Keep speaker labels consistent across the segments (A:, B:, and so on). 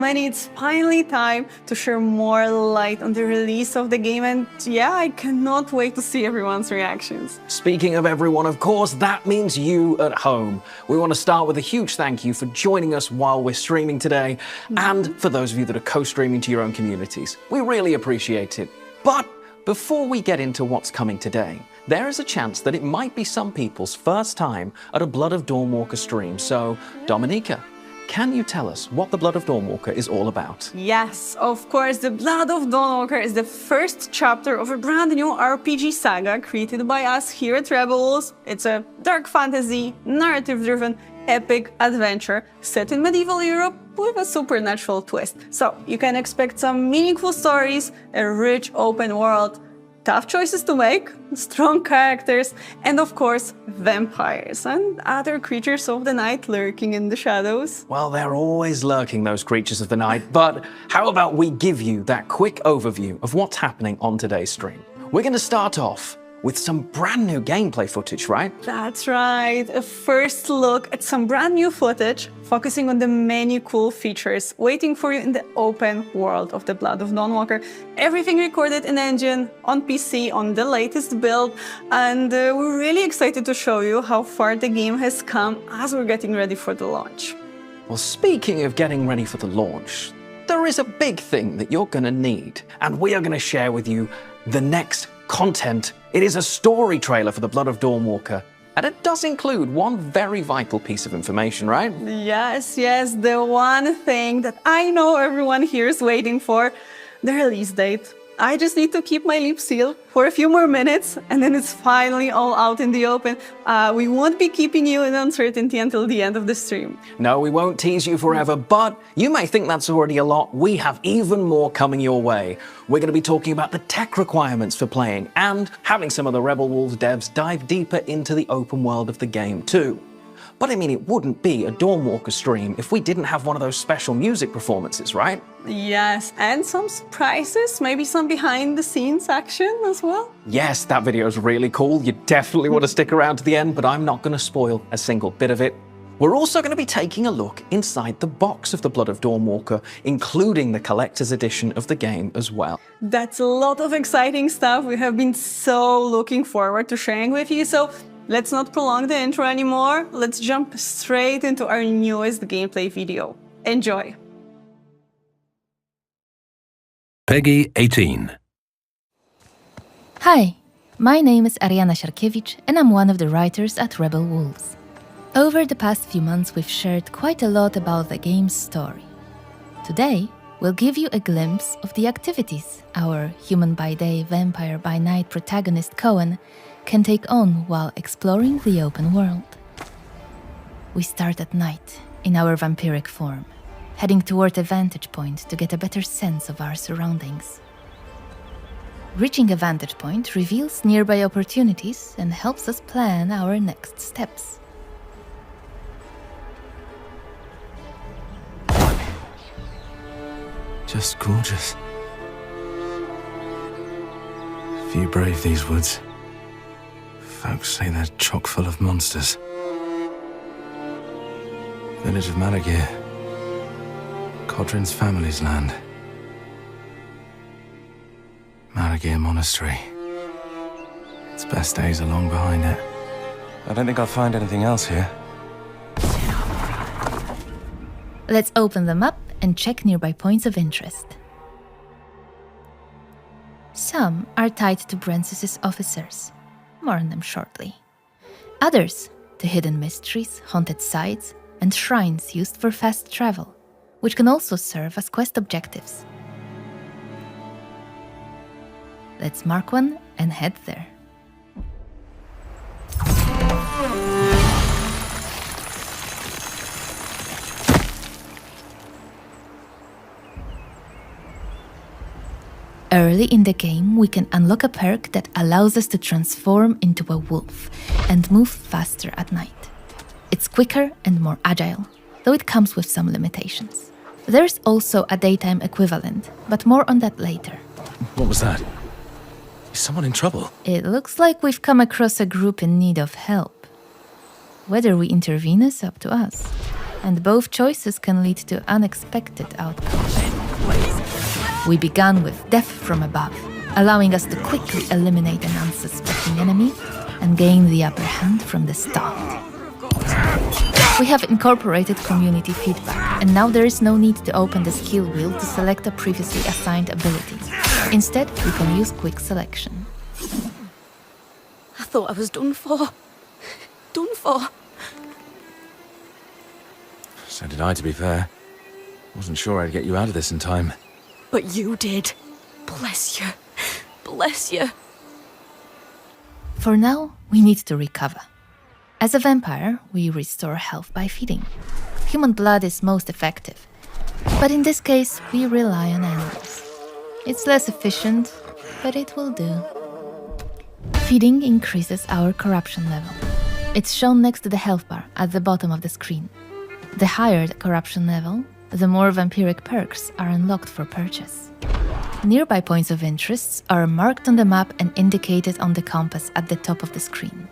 A: And it's finally time to share more light on the release of the game, and yeah, I cannot wait to see everyone's reactions.
B: Speaking of everyone, of course, that means you at home. We want to start with a huge thank you for joining us while we're streaming today, and for those of you that are co-streaming to your own communities. We really appreciate it. But before we get into what's coming today, there is a chance that it might be some people's first time at a Blood of Dawnwalker stream. So, Dominika, can you tell us what the Blood of Dawnwalker is all about?
A: Yes, of course, the Blood of Dawnwalker is the first chapter of a brand new RPG saga created by us here at Rebels. It's a dark fantasy, narrative-driven, epic adventure set in medieval Europe with a supernatural twist. So you can expect some meaningful stories, a rich open world, tough choices to make, strong characters, and of course, vampires and other creatures of the night lurking in the shadows.
B: Well, they're always lurking, those creatures of the night, but how about we give you that quick overview of what's happening on today's stream? We're going to start off with some brand new gameplay footage, right?
A: That's right, a first look at some brand new footage, focusing on the many cool features waiting for you in the open world of the Blood of Dawnwalker. Everything recorded in engine, on PC, on the latest build, and we're really excited to show you how far the game has come as we're getting ready for the launch.
B: Well, speaking of getting ready for the launch, there is a big thing that you're going to need, and we are going to share with you the next content. It is a story trailer for the Blood of Dawnwalker, and it does include one very vital piece of information, right?
A: Yes, the one thing that I know everyone here is waiting for, the release date. I just need to keep my lips sealed for a few more minutes, and then it's finally all out in the open. We won't be keeping you in uncertainty until the end of the stream.
B: No, we won't tease you forever, but you may think that's already a lot. We have even more coming your way. We're going to be talking about the tech requirements for playing, and having some of the Rebel Wolves devs dive deeper into the open world of the game too. But I mean, it wouldn't be a Dawnwalker stream if we didn't have one of those special music performances, right?
A: Yes, and some surprises, maybe some behind-the-scenes action as well.
B: Yes, that video is really cool. You definitely want to stick around to the end, but I'm not going to spoil a single bit of it. We're also going to be taking a look inside the box of the Blood of Dawnwalker, including the collector's edition of the game as well.
A: That's a lot of exciting stuff we have been so looking forward to sharing with you, so let's not prolong the intro anymore. Let's jump straight into our newest gameplay video. Enjoy!
C: Peggy 18.
D: Hi, my name is Ariana Siarkiewicz, and I'm one of the writers at Rebel Wolves. Over the past few months, we've shared quite a lot about the game's story. Today, we'll give you a glimpse of the activities our human by day, vampire by night protagonist Cohen can take on while exploring the open world. We start at night in our vampiric form, heading toward a vantage point to get a better sense of our surroundings. Reaching a vantage point reveals nearby opportunities and helps us plan our next steps.
C: Just gorgeous. Few brave these woods. Folks say they're chock full of monsters. Village of Malagir. Codrin's family's land. Malagir Monastery. Its best days are long behind it. I don't think I'll find anything else here.
D: Let's open them up and check nearby points of interest. Some are tied to Brensis's officers. More on them shortly. Others to hidden mysteries, haunted sites, and shrines used for fast travel, which can also serve as quest objectives. Let's mark one and head there. Early in the game, we can unlock a perk that allows us to transform into a wolf and move faster at night. It's quicker and more agile, though it comes with some limitations. There's also a daytime equivalent, but more on that later.
C: What was that? Is someone in trouble?
D: It looks like we've come across a group in need of help. Whether we intervene is up to us. and both choices can lead to unexpected outcomes. We began with death from above, allowing us to quickly eliminate an unsuspecting enemy and gain the upper hand from the start. We have incorporated community feedback, and now there is no need to open the skill wheel to select a previously assigned ability. Instead, we can use quick selection.
E: I thought I was done for. Done for.
C: So did I, to be fair. Wasn't sure I'd get you out of this in time.
E: But you did. Bless you. Bless you.
D: For now, we need to recover. As a vampire, we restore health by feeding. Human blood is most effective, but in this case, we rely on animals. It's less efficient, but it will do. Feeding increases our corruption level. It's shown next to the health bar at the bottom of the screen. The higher the corruption level, the more vampiric perks are unlocked for purchase. Nearby points of interest are marked on the map and indicated on the compass at the top of the screen.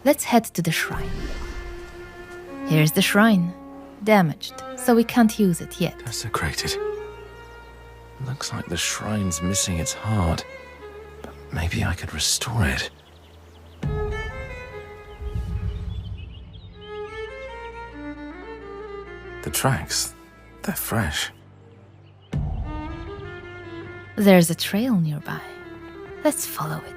D: Let's head to the shrine. Here's the shrine. Damaged, so we can't use it yet.
C: Desecrated. Looks like the shrine's missing its heart. But maybe I could restore it. The tracks, they're fresh.
D: There's a trail nearby. Let's follow it.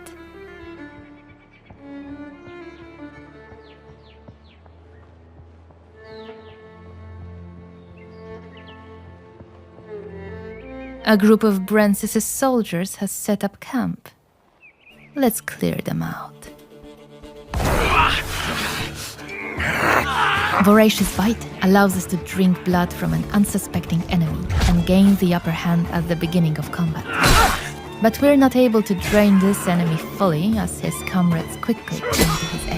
D: A group of Brancis's soldiers has set up camp. Let's clear them out. Voracious Bite allows us to drink blood from an unsuspecting enemy and gain the upper hand at the beginning of combat. But we're not able to drain this enemy fully, as his comrades quickly come to his aid.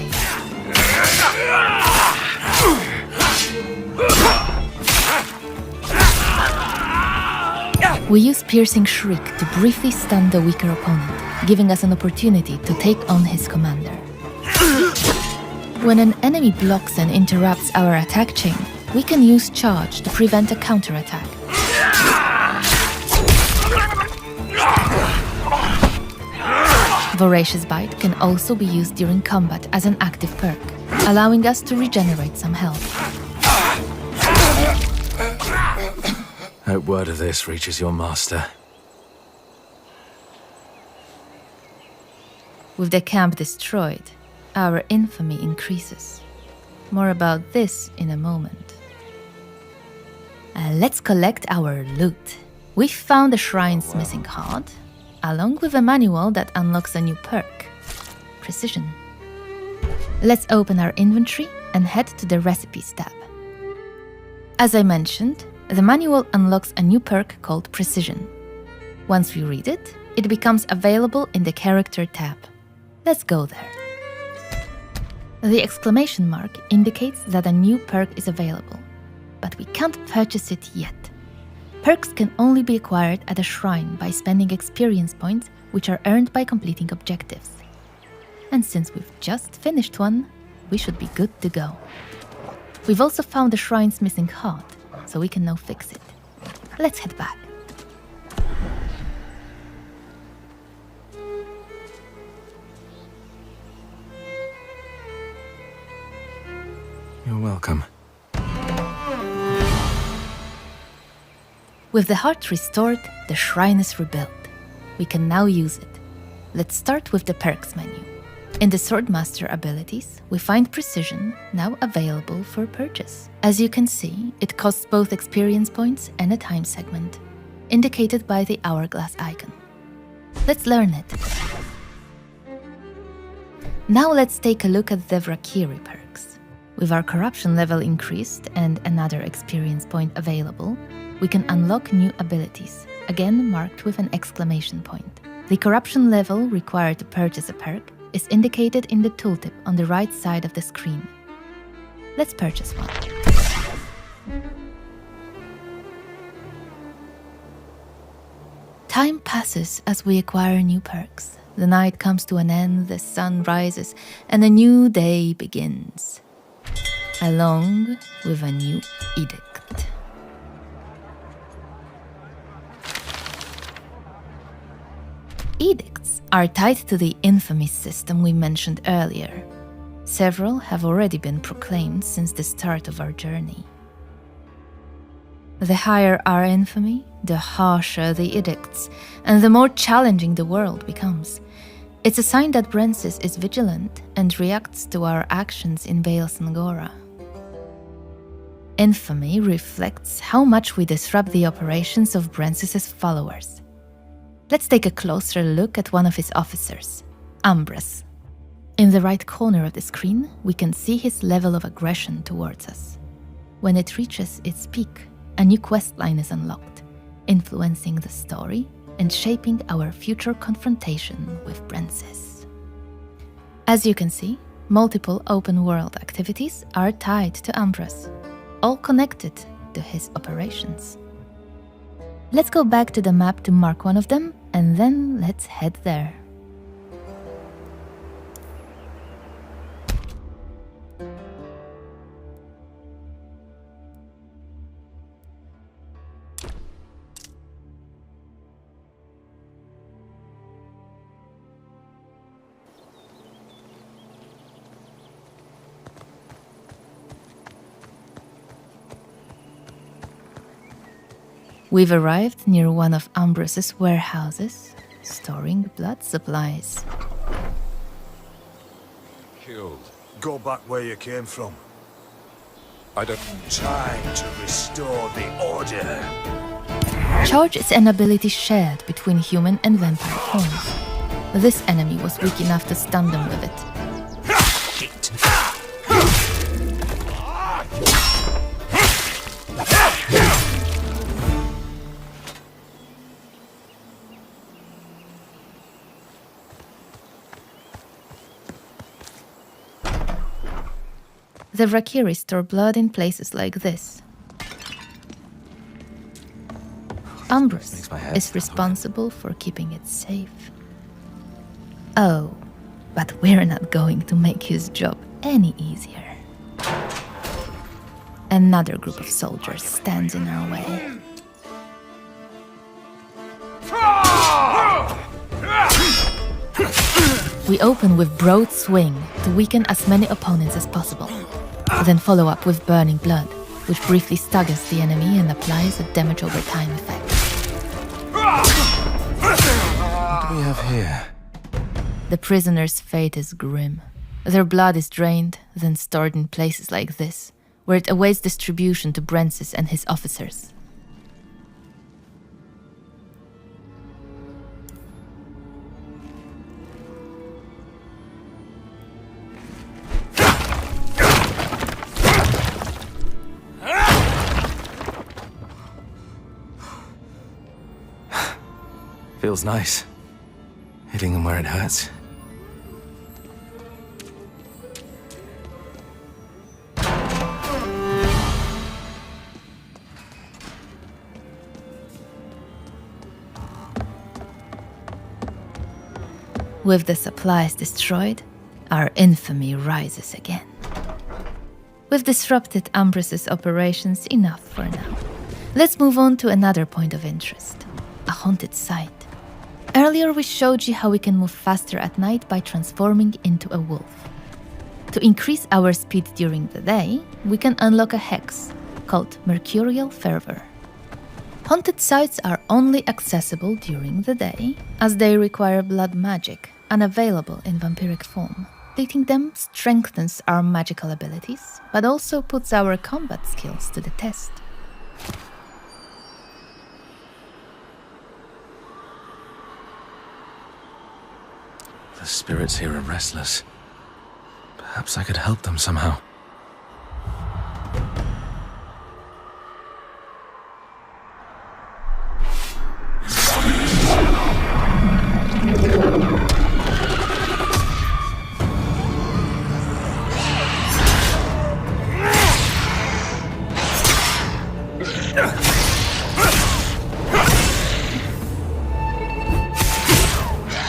D: We use Piercing Shriek to briefly stun the weaker opponent, giving us an opportunity to take on his commander. When an enemy blocks and interrupts our attack chain, we can use Charge to prevent a counterattack. Voracious Bite can also be used during combat as an active perk, allowing us to regenerate some health.
C: Hope word of this reaches your master.
D: With the camp destroyed, our infamy increases. More about this in a moment. Let's collect our loot. We found the shrine's missing heart, along with a manual that unlocks a new perk, Precision. Let's open our inventory and head to the Recipes tab. As I mentioned, the manual unlocks a new perk called Precision. Once we read it, it becomes available in the Character tab. Let's go there. The exclamation mark indicates that a new perk is available, but we can't purchase it yet. Perks can only be acquired at a shrine by spending experience points, which are earned by completing objectives. And since we've just finished one, we should be good to go. We've also found the shrine's missing heart, so we can now fix it. Let's head back.
C: You're welcome.
D: With the heart restored, the shrine is rebuilt. We can now use it. Let's start with the perks menu. In the Swordmaster abilities, we find Precision, now available for purchase. As you can see, it costs both experience points and a time segment, indicated by the hourglass icon. Let's learn it. Now let's take a look at the Vrakiri perks. With our corruption level increased and another experience point available, we can unlock new abilities, again marked with an exclamation point. The corruption level required to purchase a perk is indicated in the tooltip on the right side of the screen. Let's purchase one. Time passes as we acquire new perks. The night comes to an end, the sun rises, and a new day begins. Along with a new edict. Edicts are tied to the infamy system we mentioned earlier. Several have already been proclaimed since the start of our journey. The higher our infamy, the harsher the edicts, and the more challenging the world becomes. It's a sign that Brensis is vigilant and reacts to our actions in Vales and Gore. Infamy reflects how much we disrupt the operations of Brensis's followers. Let's take a closer look at one of his officers, Ambrose. In the right corner of the screen, we can see his level of aggression towards us. When it reaches its peak, a new questline is unlocked, influencing the story and shaping our future confrontation with Brensis. As you can see, multiple open-world activities are tied to Ambrose, all connected to his operations. Let's go back to the map to mark one of them, and then let's head there. We've arrived near one of Ambrose's warehouses, storing blood supplies.
F: Killed.
G: Go back where you came from.
F: I don't...
G: Time to restore the order.
D: Charge is an ability shared between human and vampire forms. This enemy was weak enough to stun them with it. The reqs store blood in places like this. Ambrose is responsible for keeping it safe. Oh, but we're not going to make his job any easier. Another group of soldiers stands in our way. We open with Broad Swing to weaken as many opponents as possible. Then follow up with Burning Blood, which briefly staggers the enemy and applies a damage over time effect.
C: What do we have here?
D: The prisoners' fate is grim. Their blood is drained, then stored in places like this, where it awaits distribution to Brensis and his officers.
C: Feels nice. Hitting them where it hurts.
D: With the supplies destroyed, our infamy rises again. We've disrupted Ambrose's operations enough for now. Let's move on to another point of interest, a haunted site. Earlier we showed you how we can move faster at night by transforming into a wolf. To increase our speed during the day, we can unlock a hex called Mercurial Fervor. Haunted sites are only accessible during the day, as they require blood magic, unavailable in vampiric form. Completing them strengthens our magical abilities, but also puts our combat skills to the test.
C: The spirits here are restless. Perhaps I could help them somehow.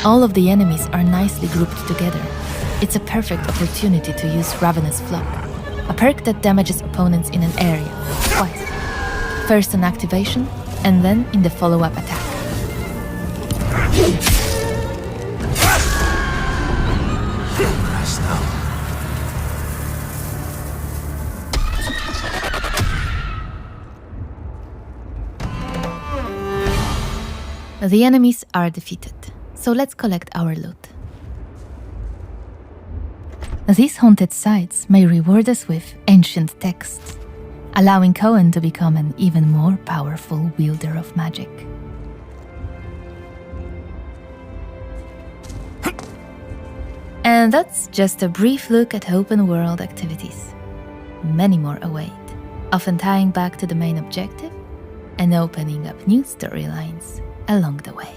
D: All of the enemies are nicely grouped together. It's a perfect opportunity to use Ravenous Flock, a perk that damages opponents in an area for First on activation, and then in the follow-up attack.
C: Rest now.
D: The enemies are defeated, so let's collect our loot. These haunted sites may reward us with ancient texts, allowing Cohen to become an even more powerful wielder of magic. And that's just a brief look at open world activities. Many more await, often tying back to the main objective and opening up new storylines along the way.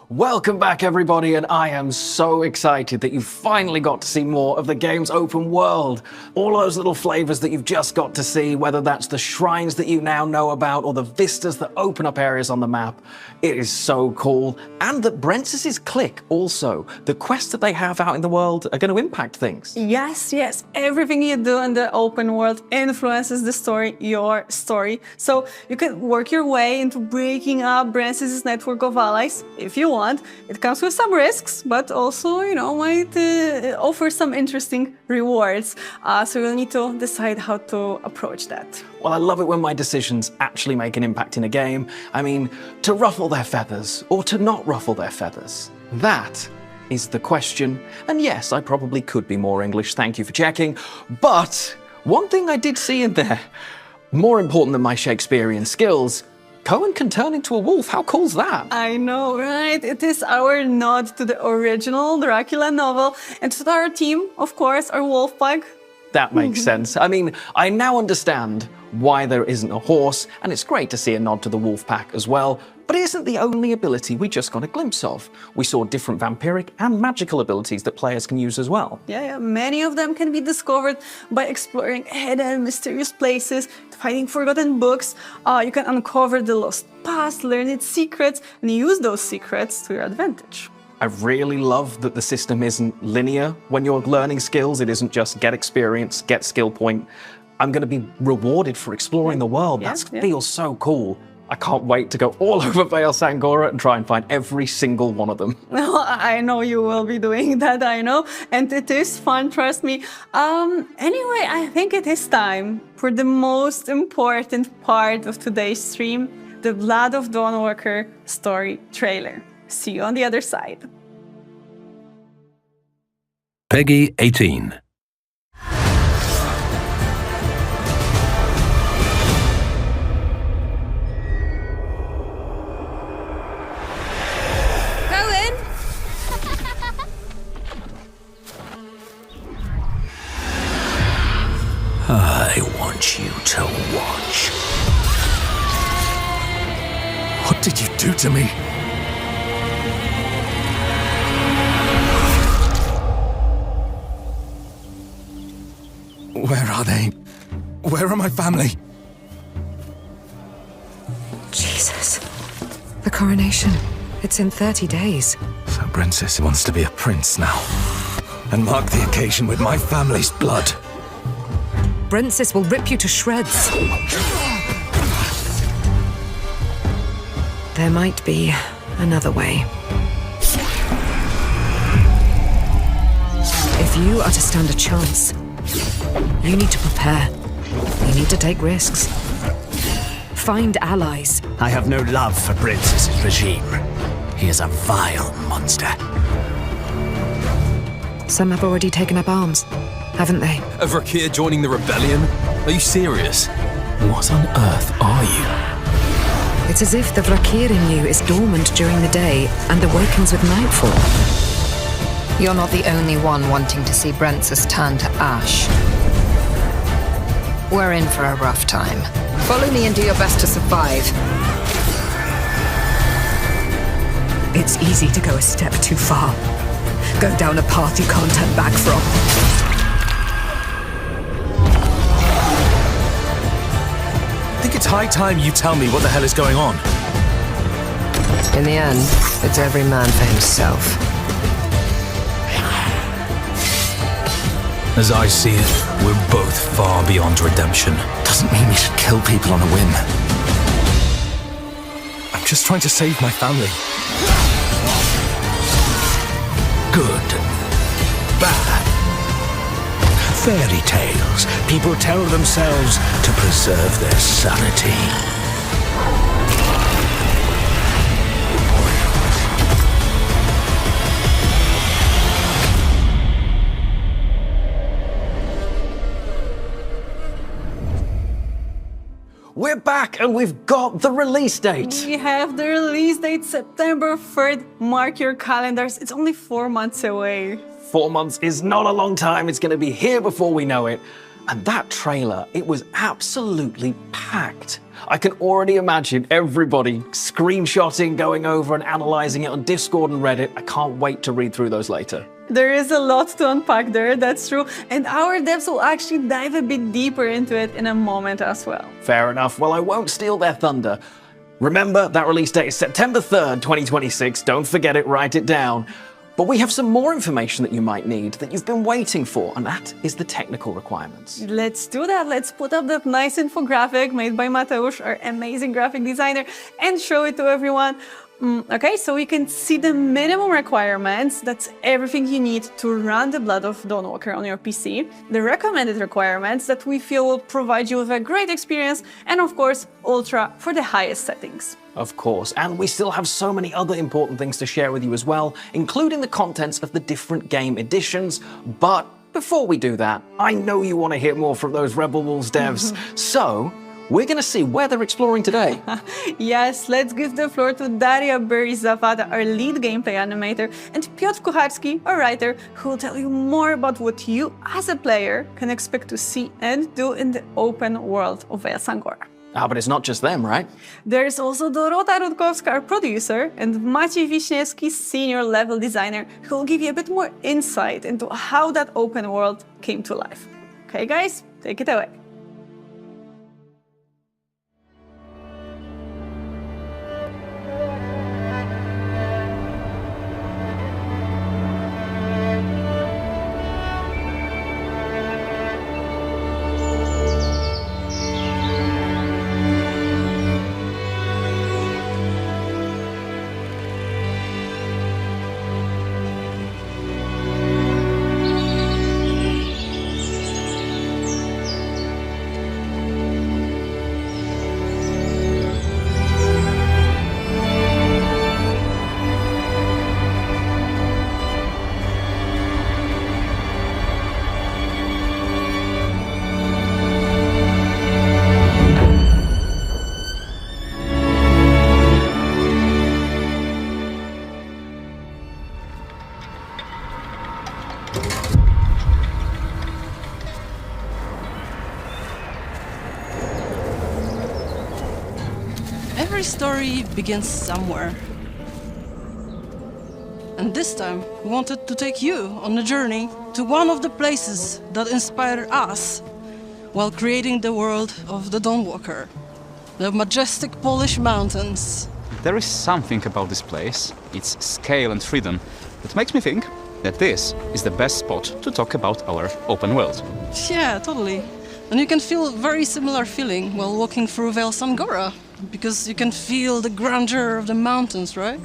B: Welcome back, everybody, and I am so excited that you finally got to see more of the game's open world. All those little flavors that you've just got to see, whether that's the shrines that you now know about or the vistas that open up areas on the map, it is so cool. And that Brent's clique also, the quests that they have out in the world are going to impact things.
A: Yes, yes. Everything you do in the open world influences the story, your story. So you can work your way into breaking up Brent's network of allies if you want. It comes with some risks, but also, might offer some interesting rewards. So you'll need to decide how to approach that.
B: Well, I love it when my decisions actually make an impact in a game. I mean, to ruffle their feathers or to not ruffle their feathers. That is the question. And yes, I probably could be more English, thank you for checking. But one thing I did see in there, more important than my Shakespearean skills, Cohen can turn into a wolf. How cool's that?
A: I know, right? It is our nod to the original Dracula novel and to our team, of course, our wolf pack.
B: That makes sense. I mean, I now understand why there isn't a horse, and it's great to see a nod to the wolf pack as well, but it isn't the only ability we just got a glimpse of. We saw different vampiric and magical abilities that players can use as well.
A: Yeah, many of them can be discovered by exploring hidden, mysterious places, finding forgotten books. You can uncover the lost past, learn its secrets, and use those secrets to your advantage.
B: I really love that the system isn't linear when you're learning skills. It isn't just get experience, get skill point. I'm going to be rewarded for exploring the world. That feels so cool. I can't wait to go all over Vale Sangora and try and find every single one of them.
A: Well, I know you will be doing that, I know. And it is fun, trust me. Anyway, I think it is time for the most important part of today's stream, the Blood of Dawnwalker story trailer. See you on the other side.
H: Peggy 18.
G: I want you to watch.
C: What did you do to me? Where are they? Where are my family?
I: Jesus. The coronation. It's in 30 days.
C: So Princess wants to be a prince now. And mark the occasion with my family's blood.
I: Brentsis will rip you to shreds. There might be another way. If you are to stand a chance, you need to prepare. You need to take risks. Find allies.
G: I have no love for Princess's regime. He is a vile monster.
I: Some have already taken up arms, haven't they?
J: A Vrakir joining the rebellion? Are you serious?
C: What on earth are you?
I: It's as if the Vrakir in you is dormant during the day and awakens with nightfall.
K: You're not the only one wanting to see Brentsis turn to ash. We're in for a rough time. Follow me and do your best to survive.
I: It's easy to go a step too far. Go down a path you can't turn back from.
J: think it's high time you tell me what the hell is going on.
I: In the end, it's every man for himself.
J: As I see it, we're both far beyond redemption.
G: Doesn't mean we should kill people on a whim.
J: I'm just trying to save my family.
G: Good. Bad. Fairy tales. People tell themselves to preserve their sanity.
B: We're back and we've got the release date.
A: We have the release date, September 3rd. Mark your calendars. It's only 4 months away.
B: 4 months is not a long time. It's going to be here before we know it. And that trailer, it was absolutely packed. I can already imagine everybody screenshotting, going over and analyzing it on Discord and Reddit. I can't wait to read through those later.
A: There is a lot to unpack there, that's true. And our devs will actually dive a bit deeper into it in a moment as well.
B: Fair enough. Well, I won't steal their thunder. Remember, that release date is September 3rd, 2026. Don't forget it, write it down. But we have some more information that you might need that you've been waiting for, and that is the technical requirements.
A: Let's do that. Let's put up that nice infographic made by Mateusz, our amazing graphic designer, and show it to everyone. Okay, so you can see the minimum requirements. That's everything you need to run the Blood of Dawnwalker on your PC. The recommended requirements that we feel will provide you with a great experience, and of course, Ultra for the highest settings.
B: Of course, and we still have so many other important things to share with you as well, including the contents of the different game editions. But before we do that, I know you want to hear more from those Rebel Wolves devs, so we're going to see where they're exploring today.
A: Yes, let's give the floor to Daria Berizavada, our lead gameplay animator, and Piotr Kucharski, our writer, who will tell you more about what you, as a player, can expect to see and do in the open world of Gore.
B: Ah, but it's not just them, right?
A: There's also Dorota Rutkowska, our producer, and Maciej Wiśniewski, senior level designer, who will give you a bit more insight into how that open world came to life. Okay, guys, take it away.
L: Every story begins somewhere. And this time, we wanted to take you on a journey to one of the places that inspired us while creating the world of the Dawnwalker, the majestic Polish mountains.
M: There is something about this place, its scale and freedom, that makes me think that this is the best spot to talk about our open world.
L: Yeah, totally. And you can feel very similar feeling while walking through Gore, because you can feel the grandeur of the mountains, right?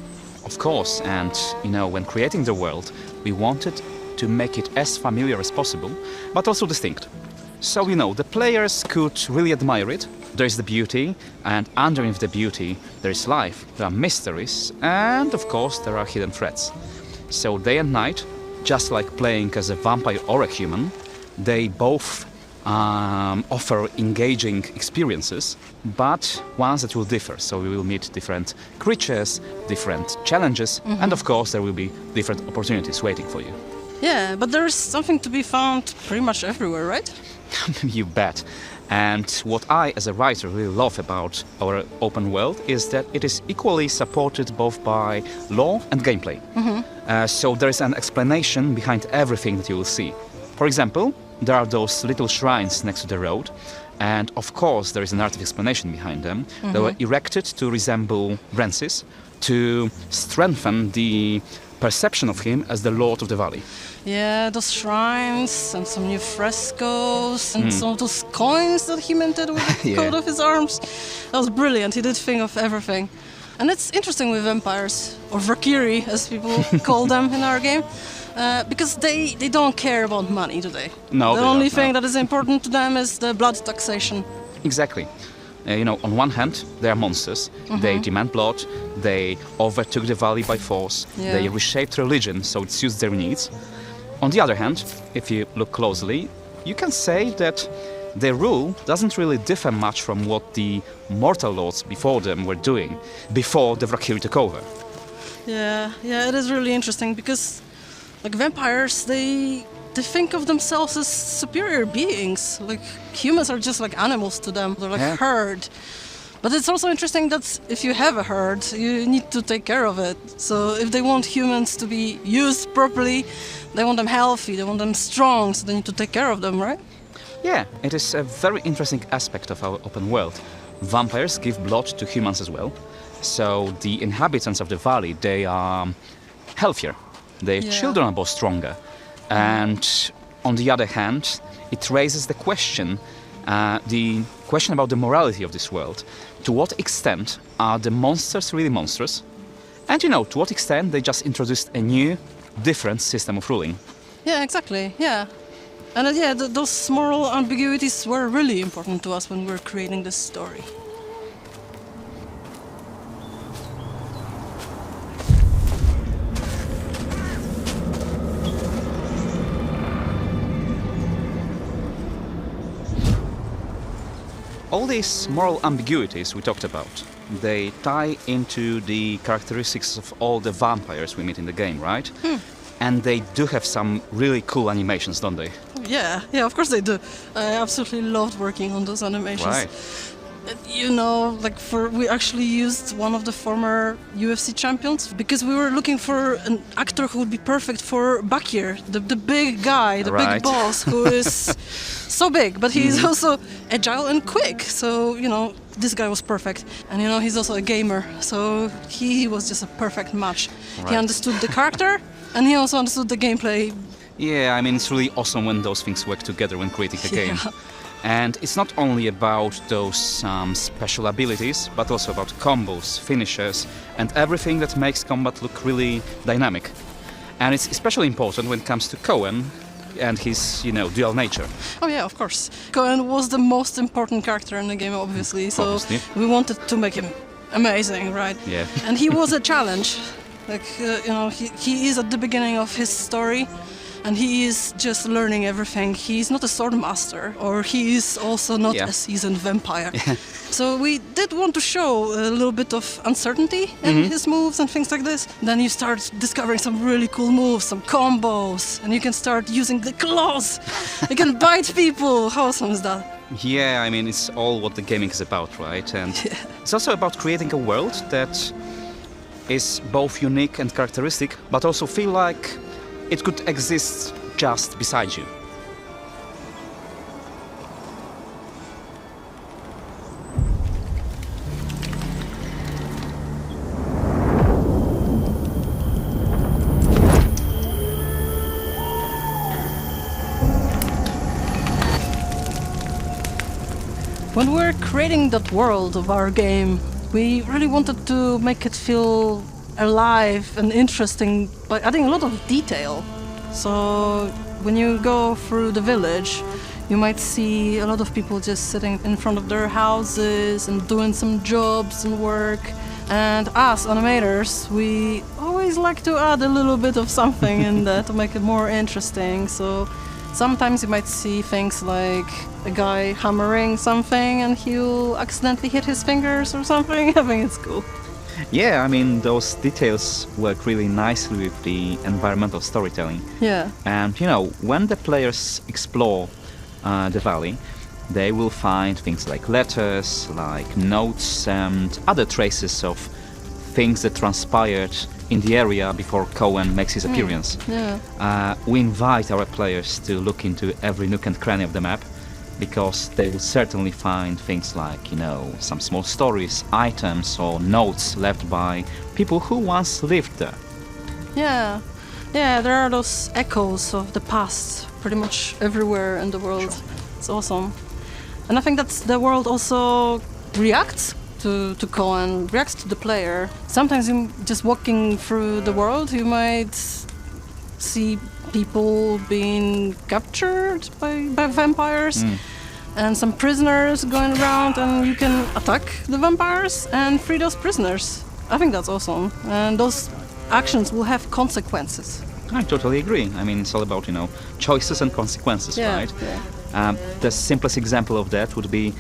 M: Of course, and you know, when creating the world, we wanted to make it as familiar as possible, but also distinct. So, you know, the players could really admire it. There is the beauty, and underneath the beauty, there is life, there are mysteries, and of course, there are hidden threats. So day and night, just like playing as a vampire or a human, they both offer engaging experiences, but ones that will differ. So we will meet different creatures, different challenges, and of course there will be different opportunities waiting for you.
L: Yeah, but there's something to be found pretty much everywhere, right?
M: You bet. And what I, as a writer, really love about our open world is that it is equally supported both by lore and gameplay. So there is an explanation behind everything that you will see. For example, there are those little shrines next to the road, And of course, there is a narrative explanation behind them. They were erected to resemble Brancis, to strengthen the perception of him as the Lord of the Valley.
L: Yeah, those shrines and some new frescoes and some of those coins that he minted with the coat of his arms. That was brilliant. He did think of everything. And it's interesting with vampires, or Valkyrie as people call them in our game, because they don't care about money, do they?
M: No,
L: the only thing that is important to them is the blood taxation.
M: Exactly. On one hand, they are monsters. They demand blood. They overtook the valley by force.
L: Yeah.
M: They reshaped religion so it suits their needs. On the other hand, if you look closely, you can say that their rule doesn't really differ much from what the mortal lords before them were doing, before the Valkyrie took over.
L: Yeah, it is really interesting because, like, vampires, they think of themselves as superior beings. Like, humans are just like animals to them. They're like herd. But it's also interesting that if you have a herd, you need to take care of it. So if they want humans to be used properly, they want them healthy, they want them strong, so they need to take care of them, right?
M: Yeah, it is a very interesting aspect of our open world. Vampires give blood to humans as well. So the inhabitants of the valley, they are healthier. Their children are both stronger. And on the other hand, it raises the question about the morality of this world. To what extent are the monsters really monstrous? And to what extent they just introduced a new, different system of ruling?
L: Yeah, exactly, yeah. And those moral ambiguities were really important to us when we were creating this story.
M: All these moral ambiguities we talked about, they tie into the characteristics of all the vampires we meet in the game, right? And they do have some really cool animations, don't they?
L: Yeah, of course they do. I absolutely loved working on those animations.
M: Right.
L: We actually used one of the former UFC champions because we were looking for an actor who would be perfect for Bakir, the big guy, the big boss, who is so big, but he's also agile and quick. So, this guy was perfect. And, he's also a gamer, so he was just a perfect match. Right. He understood the character, and he also understood the gameplay.
M: Yeah, it's really awesome when those things work together when creating a game. And it's not only about those special abilities, but also about combos, finishes, and everything that makes combat look really dynamic. And it's especially important when it comes to Cohen and his, dual nature.
L: Oh yeah, of course. Cohen was the most important character in the game, obviously, so we wanted to make him amazing, right?
M: Yeah.
L: And he was a challenge. He is at the beginning of his story. And he is just learning everything. He's not a sword master, or he is also not a seasoned vampire. So we did want to show a little bit of uncertainty in his moves and things like this. Then you start discovering some really cool moves, some combos, and you can start using the claws. You can bite people. How awesome is that?
M: Yeah, it's all what the gaming is about, right? And it's also about creating a world that is both unique and characteristic, but also feel like it could exist just beside you.
L: When we're creating that world of our game, we really wanted to make it feel alive and interesting by adding a lot of detail. So when you go through the village, you might see a lot of people just sitting in front of their houses and doing some jobs and work. And us animators, we always like to add a little bit of something in there to make it more interesting. So sometimes you might see things like a guy hammering something and he'll accidentally hit his fingers or something. I think it's cool.
M: Yeah, those details work really nicely with the environmental storytelling.
L: Yeah.
M: And, when the players explore the valley, they will find things like letters, like notes, and other traces of things that transpired in the area before Cohen makes his appearance.
L: Yeah.
M: We invite our players to look into every nook and cranny of the map because they will certainly find things like, some small stories, items, or notes left by people who once lived there.
L: Yeah, there are those echoes of the past pretty much everywhere in the world. Sure. It's awesome. And I think that the world also reacts to Cohen, reacts to the player. Sometimes you just walking through the world, you might see people being captured by vampires and some prisoners going around, and you can attack the vampires and free those prisoners. I think that's awesome. And those actions will have consequences.
M: I totally agree. I mean, it's all about, choices and consequences, right? Yeah. The simplest example of that would be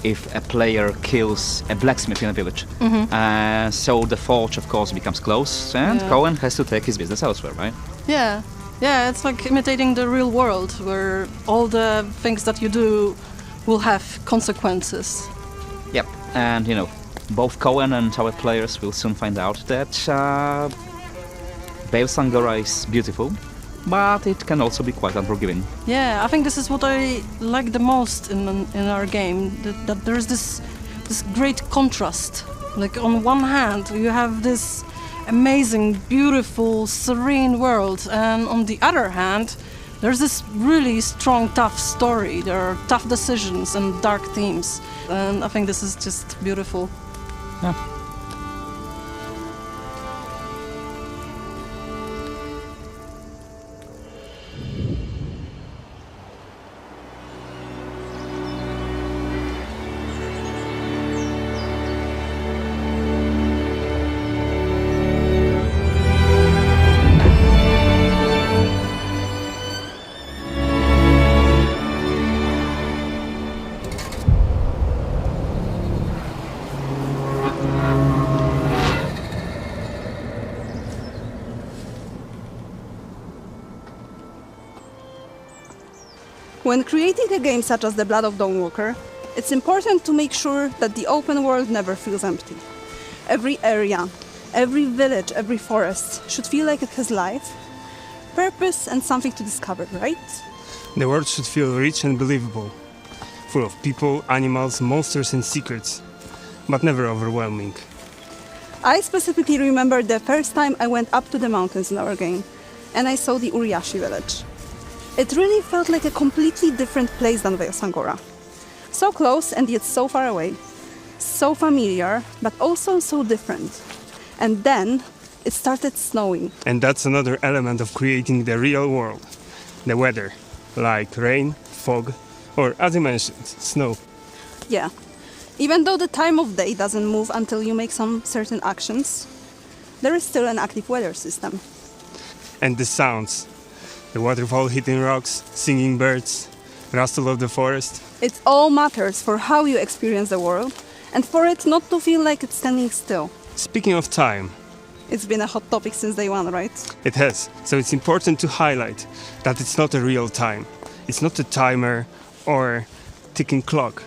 M: if a player kills a blacksmith in a village. So the forge, of course, becomes closed, and Cohen has to take his business elsewhere, right?
L: Yeah, it's like imitating the real world, where all the things that you do will have consequences.
M: Yep, and, both Cohen and our players will soon find out that Bale Sangora is beautiful, but it can also be quite unforgiving.
L: Yeah, I think this is what I like the most in our game, that there's this great contrast. Like, on one hand, you have this amazing, beautiful, serene world, and on the other hand, there's this really strong, tough story. There are tough decisions and dark themes, and I think this is just beautiful.
M: Yeah.
N: When creating a game such as the Blood of Dawnwalker, it's important to make sure that the open world never feels empty. Every area, every village, every forest should feel like it has life, purpose, and something to discover, right?
O: The world should feel rich and believable, full of people, animals, monsters, and secrets, but never overwhelming.
N: I specifically remember the first time I went up to the mountains in our game, and I saw the Uriashi village. It really felt like a completely different place than Veil Sangora. So close and yet so far away. So familiar, but also so different. And then it started snowing.
O: And that's another element of creating the real world. The weather, like rain, fog, or as you mentioned, snow.
N: Yeah. Even though the time of day doesn't move until you make some certain actions, there is still an active weather system.
O: And the sounds. The waterfall hitting rocks, singing birds, rustle of the forest.
N: It all matters for how you experience the world, and for it not to feel like it's standing still.
O: Speaking of time.
N: It's been a hot topic since day one, right?
O: It has, so it's important to highlight that it's not a real time. It's not a timer or ticking clock.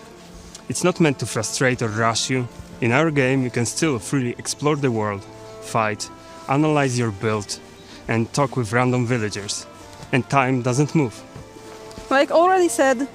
O: It's not meant to frustrate or rush you. In our game, you can still freely explore the world, fight, analyze your build, and talk with random villagers. And time doesn't move.
N: Like already said,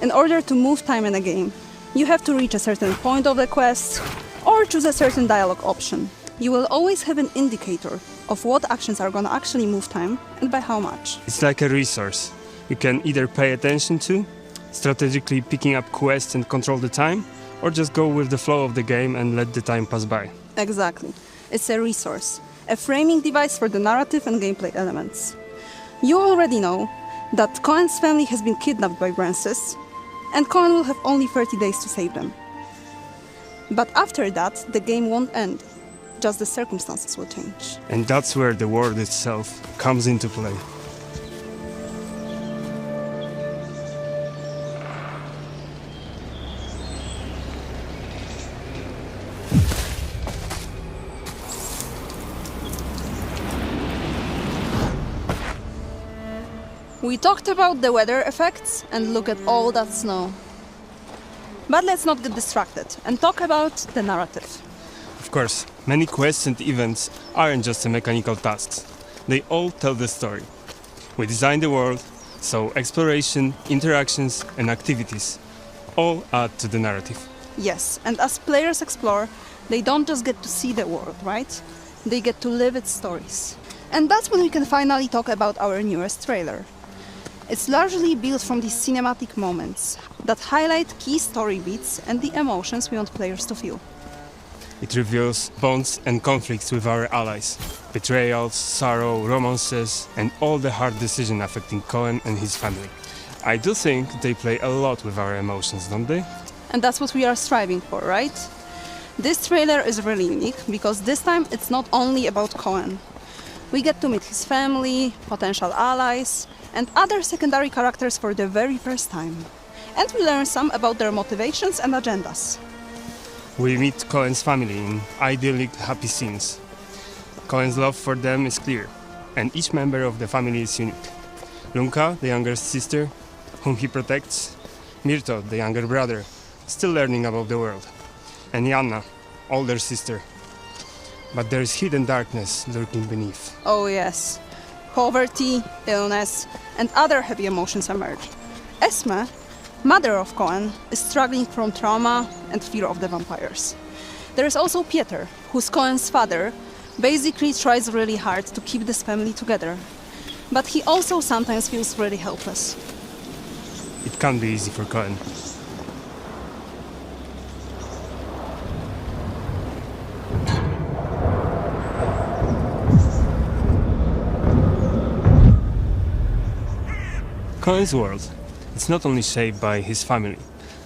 N: in order to move time in a game, you have to reach a certain point of the quest or choose a certain dialogue option. You will always have an indicator of what actions are gonna actually move time and by how much.
O: It's like a resource. You can either pay attention to, strategically picking up quests and control the time, or just go with the flow of the game and let the time pass by.
N: Exactly. It's a resource, a framing device for the narrative and gameplay elements. You already know that Cohen's family has been kidnapped by Brances, and Cohen will have only 30 days to save them. But after that, the game won't end. Just the circumstances will change.
O: And that's where the world itself comes into play.
N: We talked about the weather effects and look at all that snow. But let's not get distracted and talk about the narrative.
O: Of course, many quests and events aren't just mechanical tasks. They all tell the story. We design the world, So exploration, interactions, and activities all add to the narrative.
N: Yes, and as players explore, they don't just get to see the world, right? They get to live its stories. And that's when we can finally talk about our newest trailer. It's largely built from these cinematic moments that highlight key story beats and the emotions we want players to feel.
O: It reveals bonds and conflicts with our allies, betrayals, sorrow, romances, and all the hard decisions affecting Cohen and his family. I do think they play a lot with our emotions, don't they?
N: And that's what we are striving for, right? This trailer is really unique because this time it's not only about Cohen. We get to meet his family, potential allies, and other secondary characters for the very first time. And we learn some about their motivations and agendas.
O: We meet Cohen's family in idyllic, happy scenes. Cohen's love for them is clear, and each member of the family is unique. Lunka, the younger sister, whom he protects, Mirto, the younger brother, still learning about the world, and Janna, older sister. But there is hidden darkness lurking beneath.
N: Oh yes, poverty, illness, and other heavy emotions emerge. Esme, mother of Cohen, is struggling from trauma and fear of the vampires. There is also Pieter, who's Cohen's father, basically tries really hard to keep this family together. But he also sometimes feels really helpless.
O: It can't be easy for Cohen. Cohen's world is not only shaped by his family,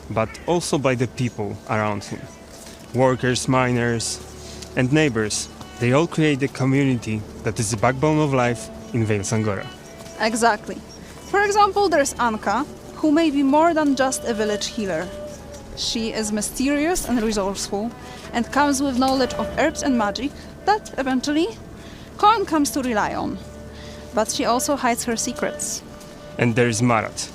O: but also by the people around him. Workers, miners, and neighbors, they all create a community that is the backbone of life in Vale Sangora.
N: Exactly. For example, there's Anka, who may be more than just a village healer. She is mysterious and resourceful, and comes with knowledge of herbs and magic that, eventually, Cohen comes to rely on. But she also hides her secrets.
O: And there is Marat,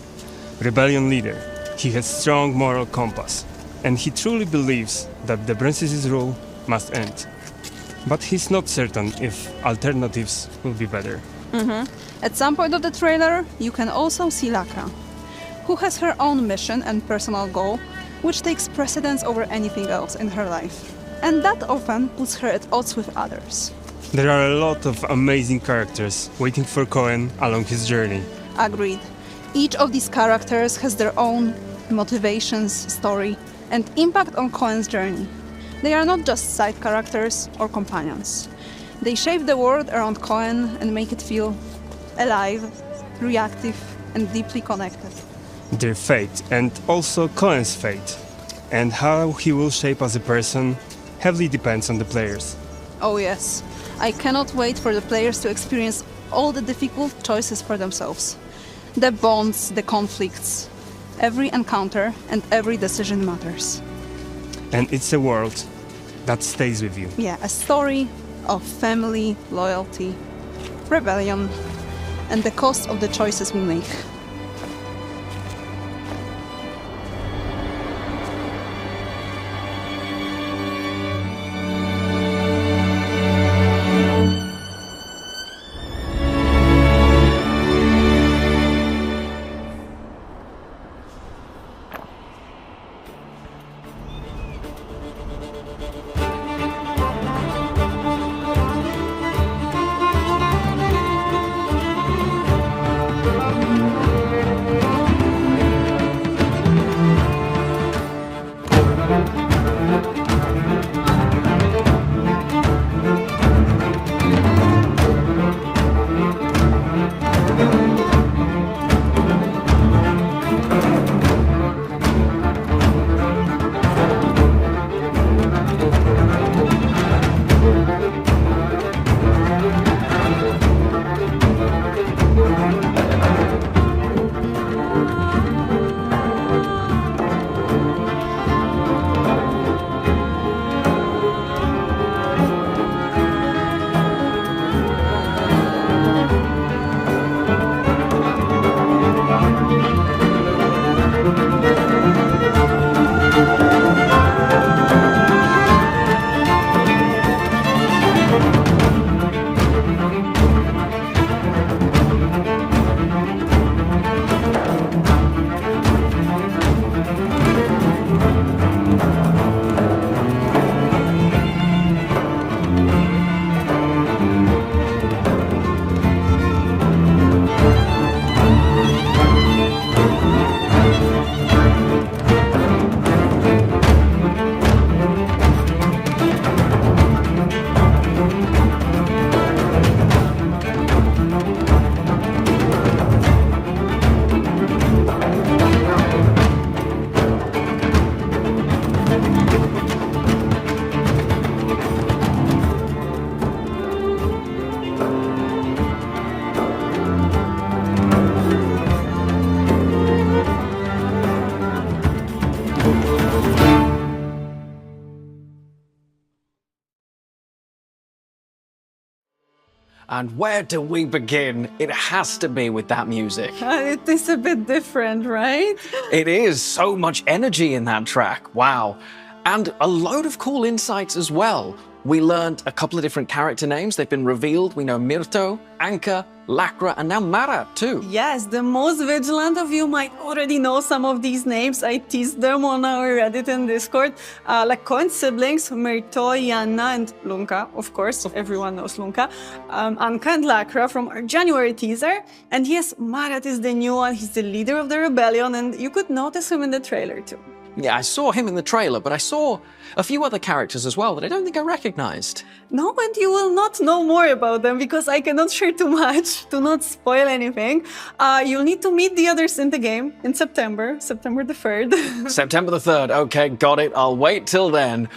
O: rebellion leader. He has strong moral compass, and he truly believes that the princess's rule must end. But he's not certain if alternatives will be better.
N: At some point of the trailer, you can also see Laka, who has her own mission and personal goal, which takes precedence over anything else in her life. And that often puts her at odds with others.
O: There are a lot of amazing characters waiting for Cohen along his journey.
N: Agreed. Each of these characters has their own motivations, story, and impact on Cohen's journey. They are not just side characters or companions. They shape the world around Cohen and make it feel alive, reactive, and deeply connected.
O: Their fate, and also Cohen's fate, and how he will shape as a person, heavily depends on the players.
N: Oh yes, I cannot wait for the players to experience all the difficult choices for themselves. The bonds, the conflicts. Every encounter and every decision matters.
O: And it's a world that stays with you.
N: Yeah, a story of family, loyalty, rebellion, and the cost of the choices we make.
B: And where do we begin? It has to be with that music.
A: It is a bit different, right?
B: It is. So much energy in that track. Wow. And a load of cool insights as well. We learned a couple of different character names. They've been revealed. We know Myrto, Anka, Lakra, and now Mara too.
A: Yes, the most vigilant of you might already know some of these names. I teased them on our Reddit and Discord. Like Coin's siblings, Myrto, Yanna, and Lunka, of course. Everyone knows Lunka. Anka and Lakra from our January teaser. And yes, Marat is the new one. He's the leader of the rebellion, and you could notice him in the trailer too.
B: Yeah, I saw him in the trailer, but I saw a few other characters as well that I don't think I recognized.
A: No, but you will not know more about them because I cannot share too much to not spoil anything. You'll need to meet the others in the game in September the 3rd.
B: September the 3rd, okay, got it. I'll wait till then.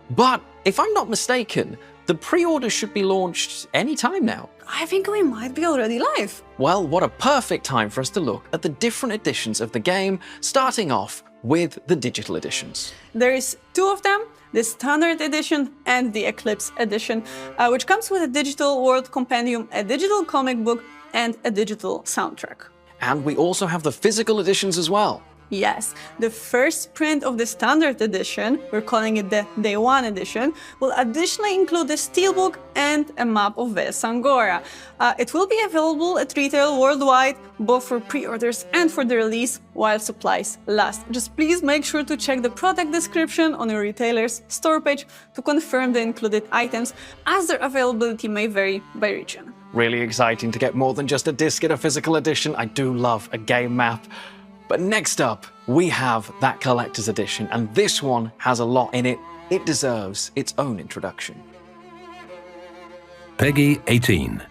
B: But if I'm not mistaken, the pre-order should be launched any time now.
A: I think we might be already live.
B: Well, what a perfect time for us to look at the different editions of the game, starting off with the digital editions.
A: There is two of them, the Standard Edition and the Eclipse Edition, which comes with a digital world compendium, a digital comic book, and a digital soundtrack.
B: And we also have the physical editions as well.
A: Yes, the first print of the Standard Edition, we're calling it the Day 1 edition, will additionally include a steelbook and a map of Vesangora. It will be available at retail worldwide, both for pre-orders and for the release, while supplies last. Just please make sure to check the product description on your retailer's store page to confirm the included items, as their availability may vary by region.
B: Really exciting to get more than just a disc in a physical edition. I do love a game map. But next up, we have that collector's edition, and this one has a lot in it. It deserves its own introduction.
H: Peggy 18.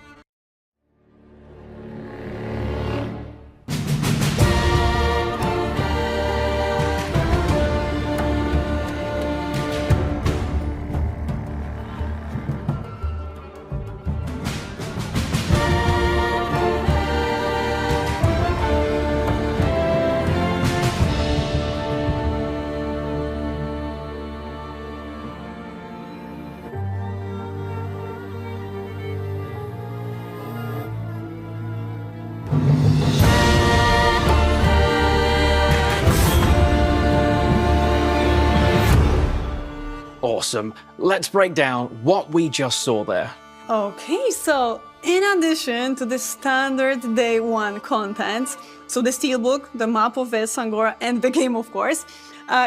B: Awesome. Let's break down what we just saw there.
A: Okay, so in addition to the standard Day 1 content, so the steelbook, the map of Vesangora, and the game, of course,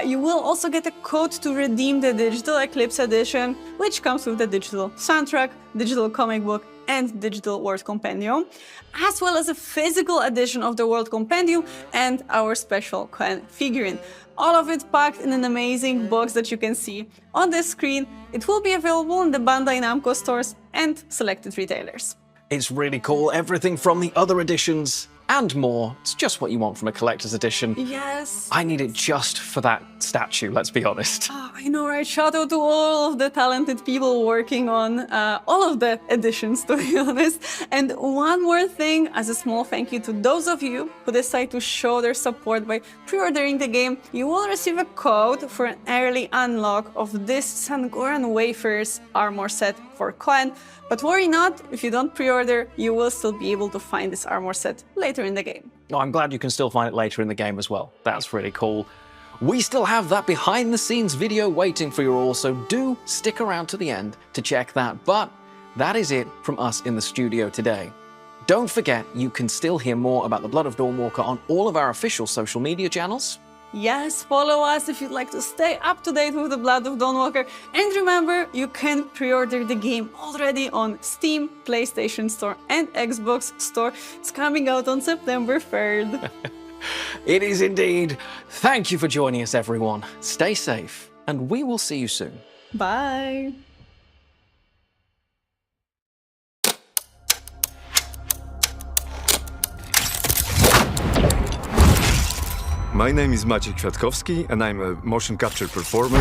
A: you will also get a code to redeem the digital Eclipse edition, which comes with the digital soundtrack, digital comic book, and digital World Compendium, as well as a physical edition of the World Compendium and our special Quen figurine. All of it packed in an amazing box that you can see on the screen. It will be available in the Bandai Namco stores and selected retailers.
B: It's really cool. Everything from the other editions and more. It's just what you want from a collector's edition.
A: Yes.
B: I need it just for that statue, let's be honest.
A: Oh, I know, right? Shout out to all of the talented people working on all of the editions, to be honest. And one more thing, as a small thank you to those of you who decide to show their support by pre-ordering the game, you will receive a code for an early unlock of this Sangoran Wafers armor set for Quen. But worry not, if you don't pre-order, you will still be able to find this armor set later in the game.
B: Oh, I'm glad you can still find it later in the game as well. That's really cool. We still have that behind-the-scenes video waiting for you all, so do stick around to the end to check that. But that is it from us in the studio today. Don't forget, you can still hear more about the Blood of Dawnwalker on all of our official social media channels.
A: Yes, follow us if you'd like to stay up to date with the Blood of Dawnwalker. And remember, you can pre-order the game already on Steam, PlayStation Store, and Xbox Store. It's coming out on September 3rd.
B: It is indeed. Thank you for joining us, everyone. Stay safe, and we will see you soon.
A: Bye.
F: My name is Maciej Kwiatkowski, and I'm a motion capture performer,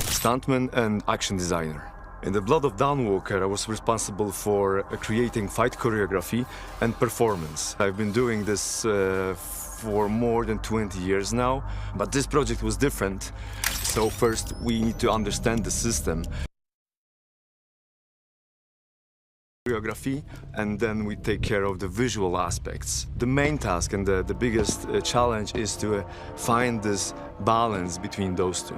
F: stuntman, and action designer. In the Blood of Dawnwalker, I was responsible for creating fight choreography and performance. I've been doing this for more than 20 years now, but this project was different. So first, we need to understand the system. choreography, and then we take care of the visual aspects. The main task and the biggest challenge is to find this balance between those two.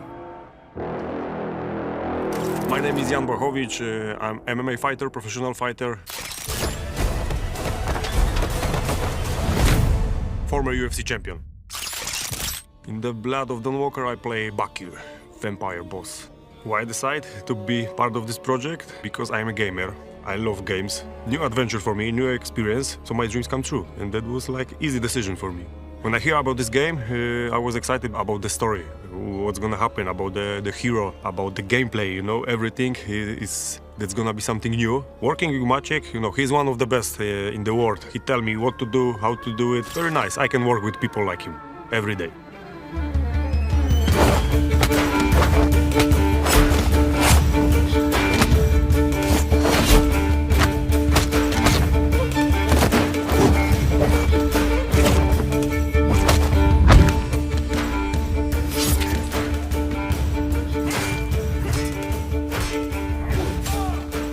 P: My name is Jan Bohowicz. I'm MMA fighter, professional fighter. Former UFC champion. In the Blood of Dawnwalker, I play Bakir, vampire boss. Why I decide to be part of this project? Because I am a gamer. I love games. New adventure for me, new experience, so my dreams come true. And that was like easy decision for me. When I hear about this game, I was excited about the story, what's gonna happen, about the hero, about the gameplay, you know, everything that's gonna be something new. Working with Maciek, you know, he's one of the best in the world. He tell me what to do, how to do it. Very nice. I can work with people like him every day.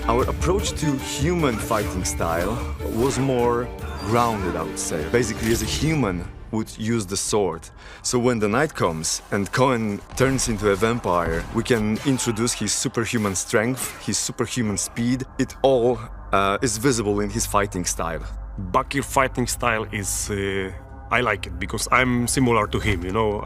F: Our approach to human fighting style was more grounded, I would say. Basically, as a human would use the sword. So when the night comes and Cohen turns into a vampire, we can introduce his superhuman strength, his superhuman speed. It all is visible in his fighting style.
P: Bakir fighting style is... I like it because I'm similar to him, you know.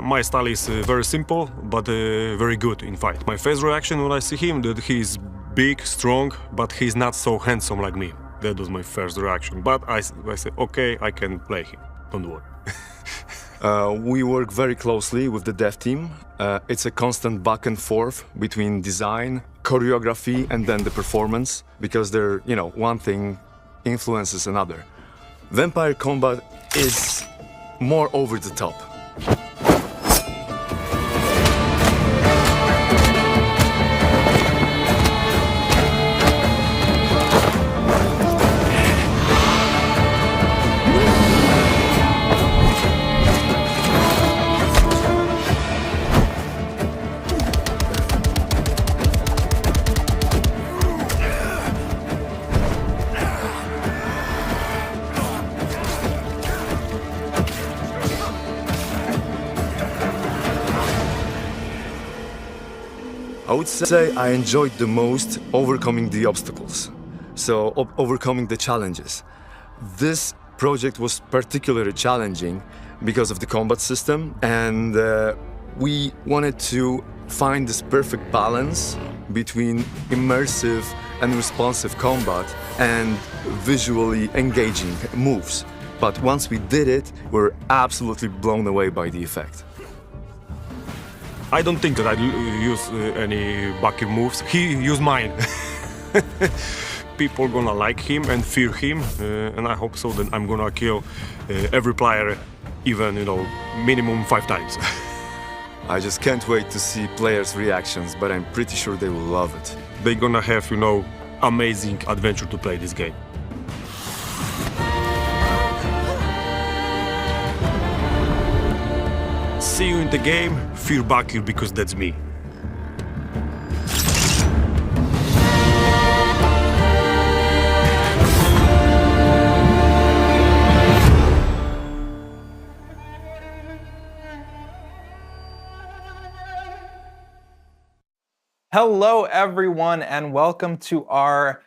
P: My style is very simple, but very good in fight. My first reaction when I see him that he's big, strong, but he's not so handsome like me. That was my first reaction. But I said, okay, I can play him. Don't worry.
F: We work very closely with the dev team. It's a constant back and forth between design, choreography, and then the performance, because they're, you know, one thing influences another. Vampire combat is more over the top. I would say I enjoyed the most overcoming the obstacles, so overcoming the challenges. This project was particularly challenging because of the combat system, and we wanted to find this perfect balance between immersive and responsive combat and visually engaging moves. But once we did it, we were absolutely blown away by the effect.
P: I don't think that I use any Bakir moves. He used mine. People gonna like him and fear him, and I hope so that I'm gonna kill every player, even, you know, minimum 5 times.
F: I just can't wait to see players' reactions, but I'm pretty sure they will love it.
P: They're gonna have, you know, amazing adventure to play this game. See you in the game, fear Bakir because that's me.
Q: Hello everyone and welcome to our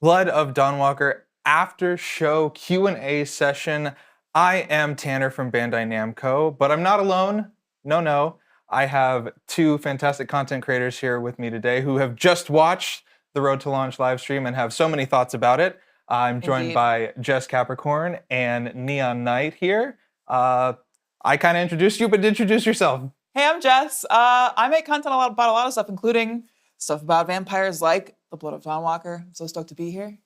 Q: Blood of Dawnwalker after show Q&A session. I am Tanner from Bandai Namco, but I'm not alone. No. I have 2 fantastic content creators here with me today who have just watched the Road to Launch live stream and have so many thoughts about it. I'm joined by Jess Capricorn and Neon Knight here. I kind of introduced you, but introduce yourself.
R: Hey, I'm Jess. I make content about a lot of stuff, including stuff about vampires like the Blood of Dawnwalker. I'm so stoked to be here.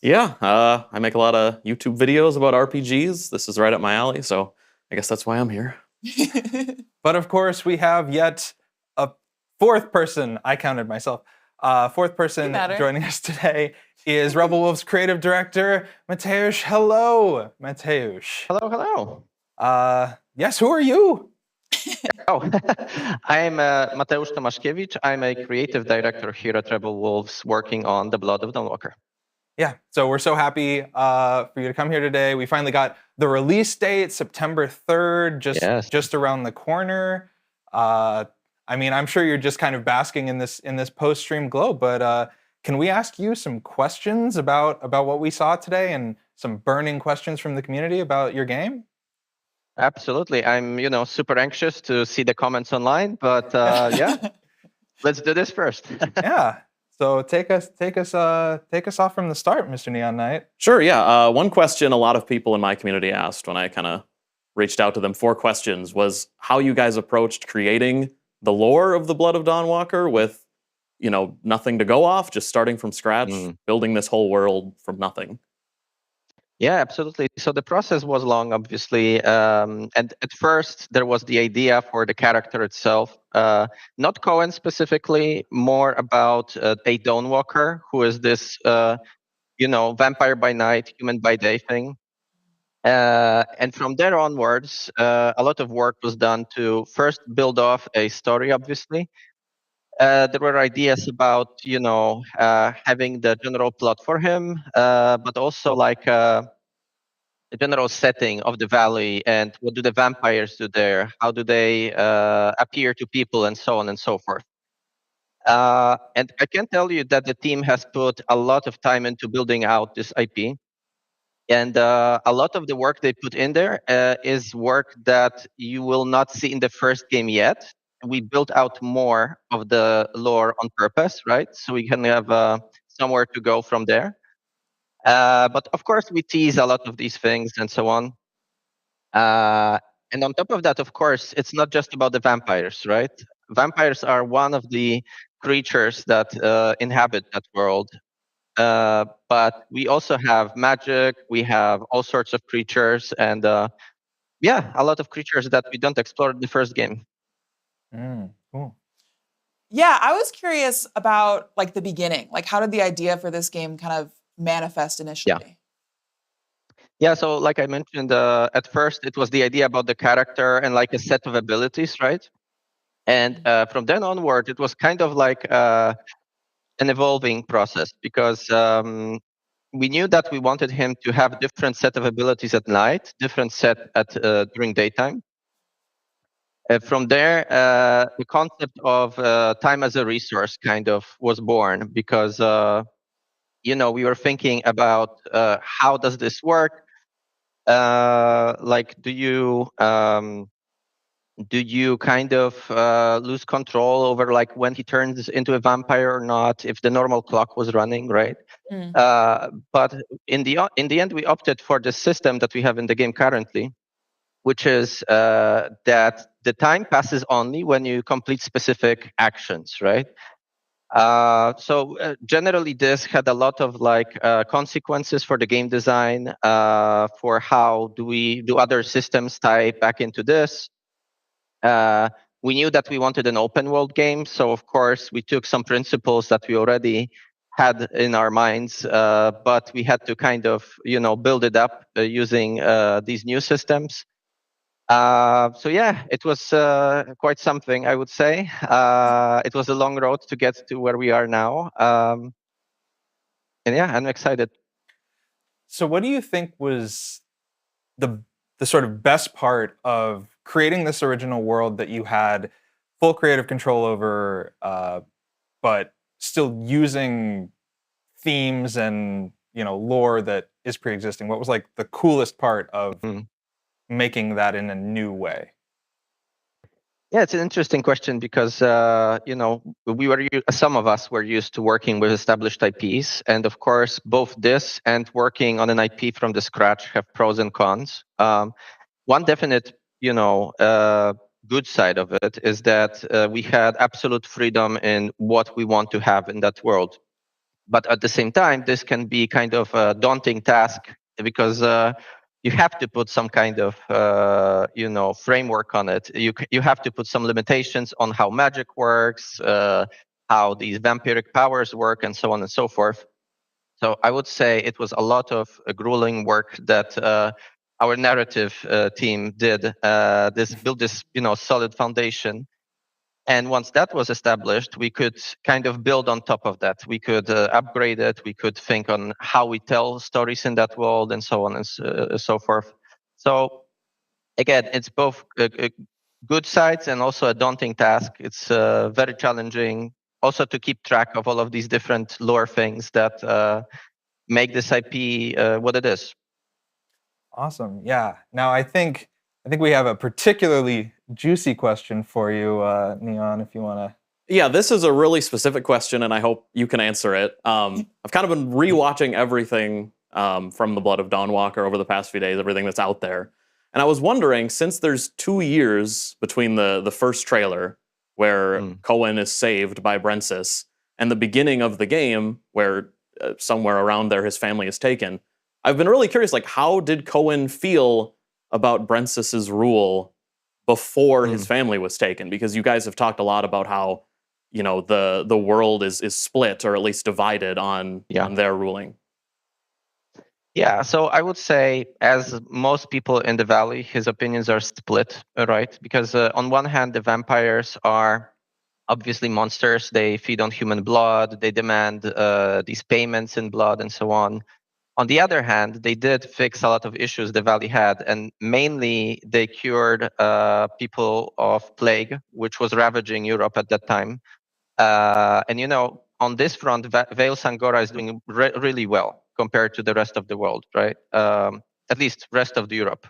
S: Yeah, I make a lot of YouTube videos about RPGs. This is right up my alley, so I guess that's why I'm here.
Q: But of course, we have yet a 4th person, I counted myself, 4th person joining us today is Rebel Wolf's creative director, Mateusz. Hello, Mateusz.
T: Hello.
Q: Yes, who are you?
T: I'm Mateusz Tomaszkiewicz. I'm a creative director here at Rebel Wolves working on the Blood of Dawnwalker.
Q: Yeah, so we're so happy for you to come here today. We finally got the release date, September 3rd, just around the corner. I mean, I'm sure you're just kind of basking in this post-stream glow, but can we ask you some questions about what we saw today and some burning questions from the community about your game?
T: Absolutely. I'm, super anxious to see the comments online, but yeah, let's do this first.
Q: Yeah. So take us off from the start, Mr. Neon Knight.
S: Sure, yeah. One question a lot of people in my community asked when I kind of reached out to them, 4 questions, was how you guys approached creating the lore of the Blood of Dawnwalker with, nothing to go off, just starting from scratch, building this whole world from nothing.
T: Yeah, absolutely. So the process was long, obviously. And at first, there was the idea for the character itself. Not Cohen specifically, more about a Dawnwalker, who is this, vampire by night, human by day thing. And from there onwards, a lot of work was done to first build off a story, obviously. There were ideas about, having the general plot for him, but also like the general setting of the valley and what do the vampires do there? How do they appear to people and so on and so forth. And I can tell you that the team has put a lot of time into building out this IP. And a lot of the work they put in there is work that you will not see in the first game yet. We built out more of the lore on purpose, right? So we can have somewhere to go from there. But of course, we tease a lot of these things and so on. And on top of that, of course, it's not just about the vampires, right? Vampires are one of the creatures that inhabit that world. But we also have magic, we have all sorts of creatures, and yeah, a lot of creatures that we don't explore in the first game.
Q: Cool.
R: Yeah, I was curious about like the beginning. Like, how did the idea for this game kind of manifest initially?
T: Yeah, so like I mentioned, at first it was the idea about the character and like a set of abilities, right? And from then onward, it was kind of like an evolving process because we knew that we wanted him to have different set of abilities at night, different set at during daytime. From there, the concept of time as a resource kind of was born because we were thinking about how does this work? Like, do you kind of lose control over like when he turns into a vampire or not if the normal clock was running, right? But in the end, we opted for the system that we have in the game currently, which is that the time passes only when you complete specific actions, right? So generally, this had a lot of like consequences for the game design, for how do other systems tie back into this. We knew that we wanted an open world game, so of course we took some principles that we already had in our minds, but we had to kind of build it up using these new systems. So yeah, it was quite something, I would say. It was a long road to get to where we are now. And yeah, I'm excited.
Q: So what do you think was the sort of best part of creating this original world that you had full creative control over, but still using themes and lore that is pre-existing? What was like the coolest part of making that in a new way?
T: Yeah, it's an interesting question because some of us were used to working with established IPs, and of course, both this and working on an IP from the scratch have pros and cons. One definite, good side of it is that we had absolute freedom in what we want to have in that world. But at the same time, this can be kind of a daunting task because you have to put some kind of framework on it. You have to put some limitations on how magic works, how these vampiric powers work, and so on and so forth. So I would say it was a lot of grueling work that our narrative team did. Build this solid foundation. And once that was established, we could kind of build on top of that. We could upgrade it. We could think on how we tell stories in that world and so on and so forth. So again, it's both good sides and also a daunting task. It's very challenging also to keep track of all of these different lore things that make this IP what it is.
Q: Awesome. Yeah. Now I think we have a particularly juicy question for you, Neon, if you want to.
S: Yeah, this is a really specific question, and I hope you can answer it. I've kind of been rewatching everything from the Blood of Dawnwalker over the past few days, everything that's out there. And I was wondering, since there's 2 years between the first trailer, where Cohen is saved by Brensis, and the beginning of the game, where somewhere around there his family is taken, I've been really curious, like, how did Cohen feel about Brensis's rule before his family was taken? Because you guys have talked a lot about how, you know, the world is split, or at least divided on their ruling.
T: Yeah, so I would say, as most people in the Valley, his opinions are split, right? Because on one hand, the vampires are obviously monsters. They feed on human blood. They demand these payments in blood and so on. On the other hand, they did fix a lot of issues the Valley had, and mainly they cured people of plague, which was ravaging Europe at that time. And you know, on this front, Vale Sangora is doing really well compared to the rest of the world, right? At least rest of the Europe.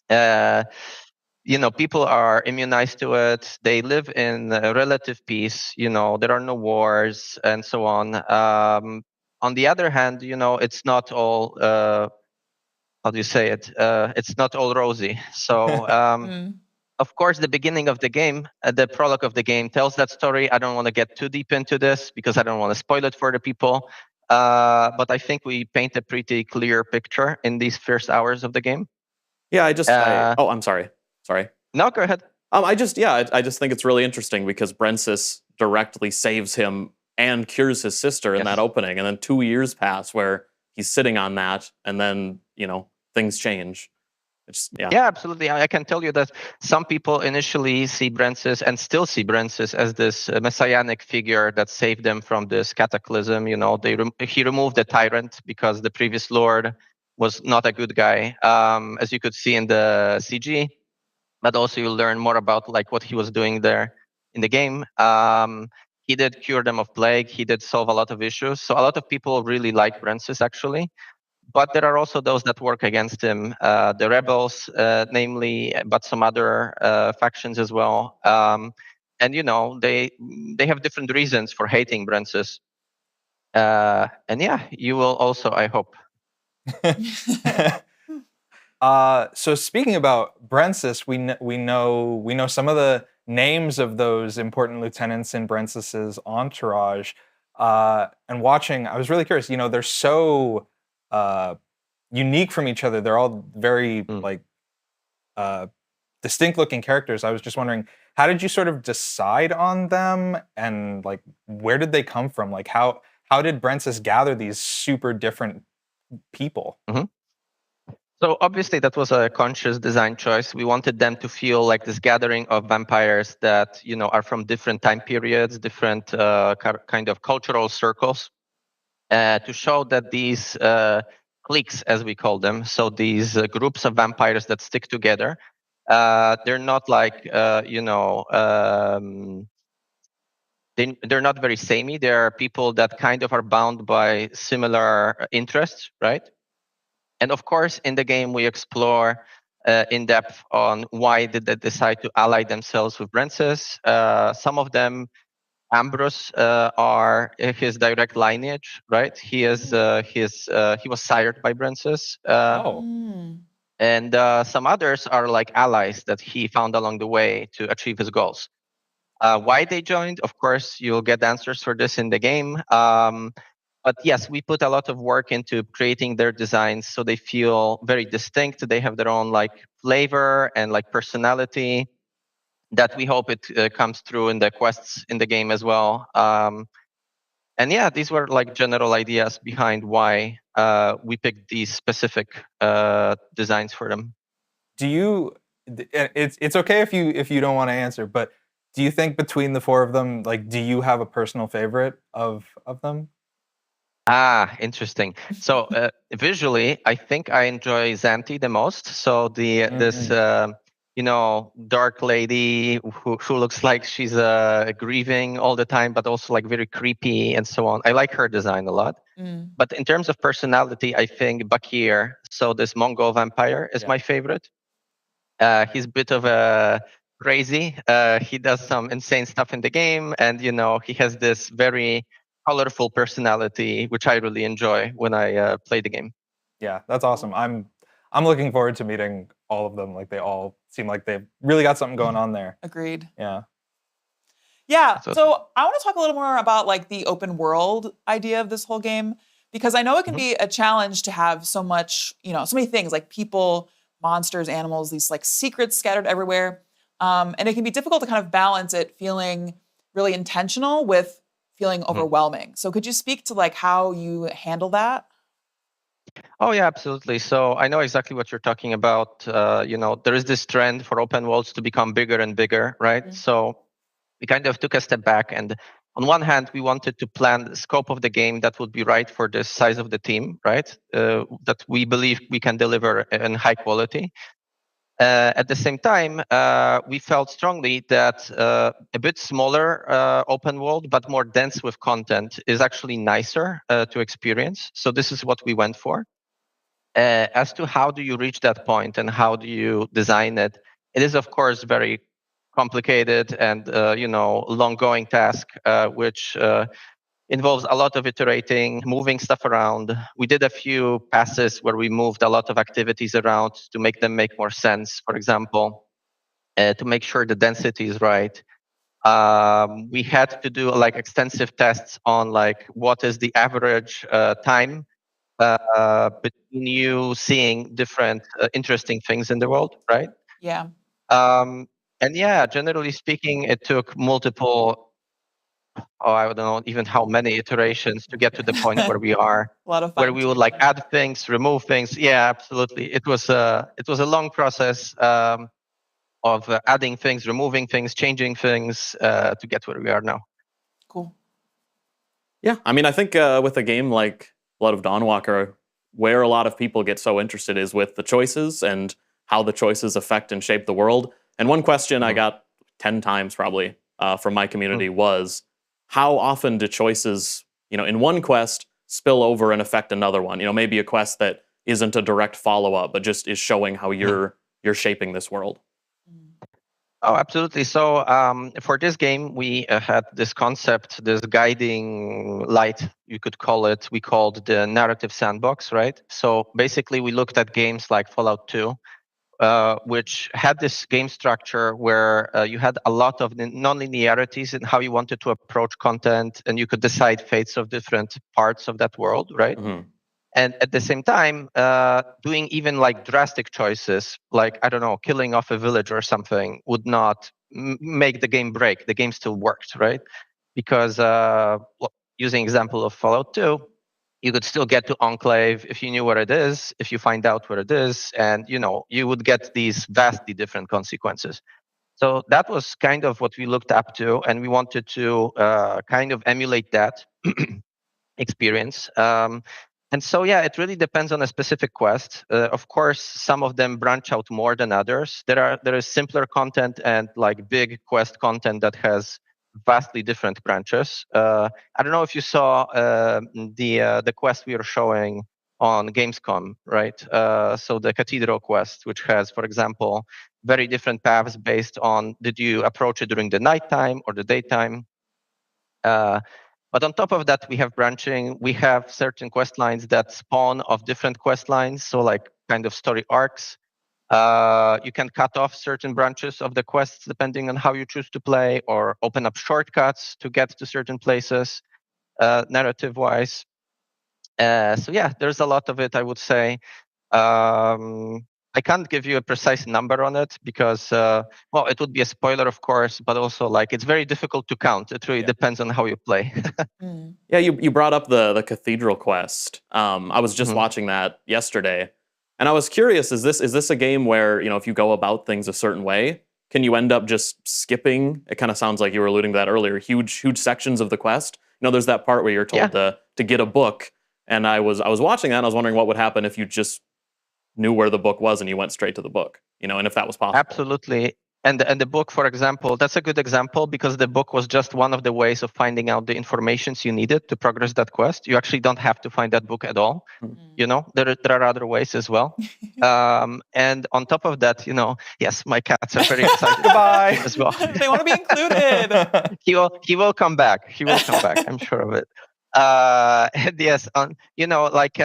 T: You know, people are immunized to it. They live in relative peace. You know, there are no wars and so on. On the other hand, you know, it's not all, how do you say it? It's not all rosy. So, of course, the beginning of the game, the prologue of the game tells that story. I don't want to get too deep into this because I don't want to spoil it for the people. But I think we paint a pretty clear picture in these first hours of the game.
S: Yeah, I'm sorry. Sorry.
T: No, go ahead.
S: I just think it's really interesting because Brensis directly saves him and cures his sister in that opening, and then 2 years pass where he's sitting on that, and then, you know, things change.
T: Yeah, absolutely. I can tell you that some people initially see Brensis and still see Brensis as this messianic figure that saved them from this cataclysm. You know, he removed the tyrant because the previous lord was not a good guy, as you could see in the CG. But also you'll learn more about like what he was doing there in the game. He did cure them of plague. He did solve a lot of issues. So a lot of people really like Brensis, actually. But there are also those that work against him, the rebels, namely, but some other factions as well. And you know, they have different reasons for hating Brensis. And yeah, you will also, I hope.
Q: So speaking about Brensis, we know some of the names of those important lieutenants in Brensis's entourage. And watching, I was really curious. You know, they're so unique from each other. They're all very distinct-looking characters. I was just wondering, how did you sort of decide on them, and like where did they come from? Like how did Brensis gather these super different people?
T: So obviously that was a conscious design choice. We wanted them to feel like this gathering of vampires that, you know, are from different time periods, different kind of cultural circles, to show that these cliques, as we call them, so these groups of vampires that stick together, they're not like, you know, they're not very samey. They are people that kind of are bound by similar interests, right? And of course, in the game, we explore in depth on why did they decide to ally themselves with Brensis. Some of them, Ambrose, are his direct lineage, right? He is he was sired by Brensis. And some others are like allies that he found along the way to achieve his goals. Why they joined, of course, you'll get answers for this in the game. But yes, we put a lot of work into creating their designs so they feel very distinct. They have their own like flavor and like personality that we hope it comes through in the quests in the game as well. And yeah, these were like general ideas behind why we picked these specific designs for them.
Q: Do you? It's okay if you don't want to answer, but Do you think between the four of them, like, do you have a personal favorite of them?
T: Ah, interesting. So visually, I think I enjoy Zanti the most. So this dark lady who looks like she's grieving all the time, but also like very creepy and so on. I like her design a lot. But in terms of personality, I think Bakir, so this Mongol vampire, is my favorite. He's a bit of a crazy. He does some insane stuff in the game, and he has this very colorful personality, which I really enjoy when I play the game.
Q: Yeah, that's awesome. I'm looking forward to meeting all of them. Like, they all seem like they've really got something going on there.
R: Agreed.
Q: Yeah.
R: Yeah, so I want to talk a little more about like the open world idea of this whole game, because I know it can be a challenge to have so much, so many things like people, monsters, animals, these like secrets scattered everywhere. And it can be difficult to kind of balance it feeling really intentional with feeling overwhelming. So could you speak to like how you handle that?
T: Oh yeah, absolutely. So I know exactly what you're talking about. There is this trend for open worlds to become bigger and bigger, right? So we kind of took a step back, and on one hand, we wanted to plan the scope of the game that would be right for the size of the team, right? That we believe we can deliver in high quality. At the same time, we felt strongly that a bit smaller open world, but more dense with content, is actually nicer to experience. So this is what we went for. As to how do you reach that point and how do you design it, it is, of course, very complicated and long-going task, which involves a lot of iterating, moving stuff around. We did a few passes where we moved a lot of activities around to make them make more sense. For example, to make sure the density is right. We had to do like extensive tests on like what is the average time between you seeing different interesting things in the world, right?
R: Yeah.
T: And yeah, generally speaking, it took multiple, I don't know even how many iterations to get to the point where we are,
R: A lot of
T: where we would like add things, remove things. Yeah, absolutely. It was a long process of adding things, removing things, changing things to get where we are now.
R: Cool.
S: Yeah, I mean, I think with a game like Blood of Dawnwalker, where a lot of people get so interested is with the choices and how the choices affect and shape the world. And one question I got 10 times probably from my community was, how often do choices, in one quest spill over and affect another one? Maybe a quest that isn't a direct follow-up, but just is showing how you're shaping this world.
T: Oh, absolutely. So for this game, we had this concept, this guiding light, you could call it. We called the narrative sandbox, right? So basically, we looked at games like Fallout 2, which had this game structure where you had a lot of non-linearities in how you wanted to approach content, and you could decide fates of different parts of that world, right? And at the same time, doing even like drastic choices, like, I don't know, killing off a village or something would not make the game break. The game still worked, right? Because using example of Fallout 2, you could still get to Enclave if you knew where it is, if you find out where it is, and you would get these vastly different consequences. So that was kind of what we looked up to, and we wanted to kind of emulate that experience. And so, yeah, it really depends on a specific quest. Of course, some of them branch out more than others. There is simpler content and like big quest content that has vastly different branches. I don't know if you saw the quest we are showing on Gamescom, right? So the Cathedral quest, which has, for example, very different paths based on did you approach it during the nighttime or the daytime. But on top of that, we have branching. We have certain quest lines that spawn off different quest lines, so like kind of story arcs. You can cut off certain branches of the quests depending on how you choose to play, or open up shortcuts to get to certain places, narrative-wise. So yeah, there's a lot of it, I would say. I can't give you a precise number on it because, well, it would be a spoiler, of course, but also like it's very difficult to count. It really depends on how you play.
S: Yeah, you brought up the Cathedral quest. I was just watching that yesterday, and I was curious: is this a game where if you go about things a certain way, can you end up just skipping? It kind of sounds like you were alluding to that earlier. Huge sections of the quest. You know, there's that part where you're told to get a book, and I was watching that, and I was wondering what would happen if you just knew where the book was and you went straight to the book. You know, and if that was possible.
T: Absolutely. And the book, for example, that's a good example because the book was just one of the ways of finding out the informations you needed to progress that quest. You actually don't have to find that book at all. You know, there are other ways as well. And on top of that, you know, yes, my cats are very excited
Q: Goodbye.
T: as well.
R: They want to be included.
T: He will come back. He will come back. I'm sure of it. And yes, you know, like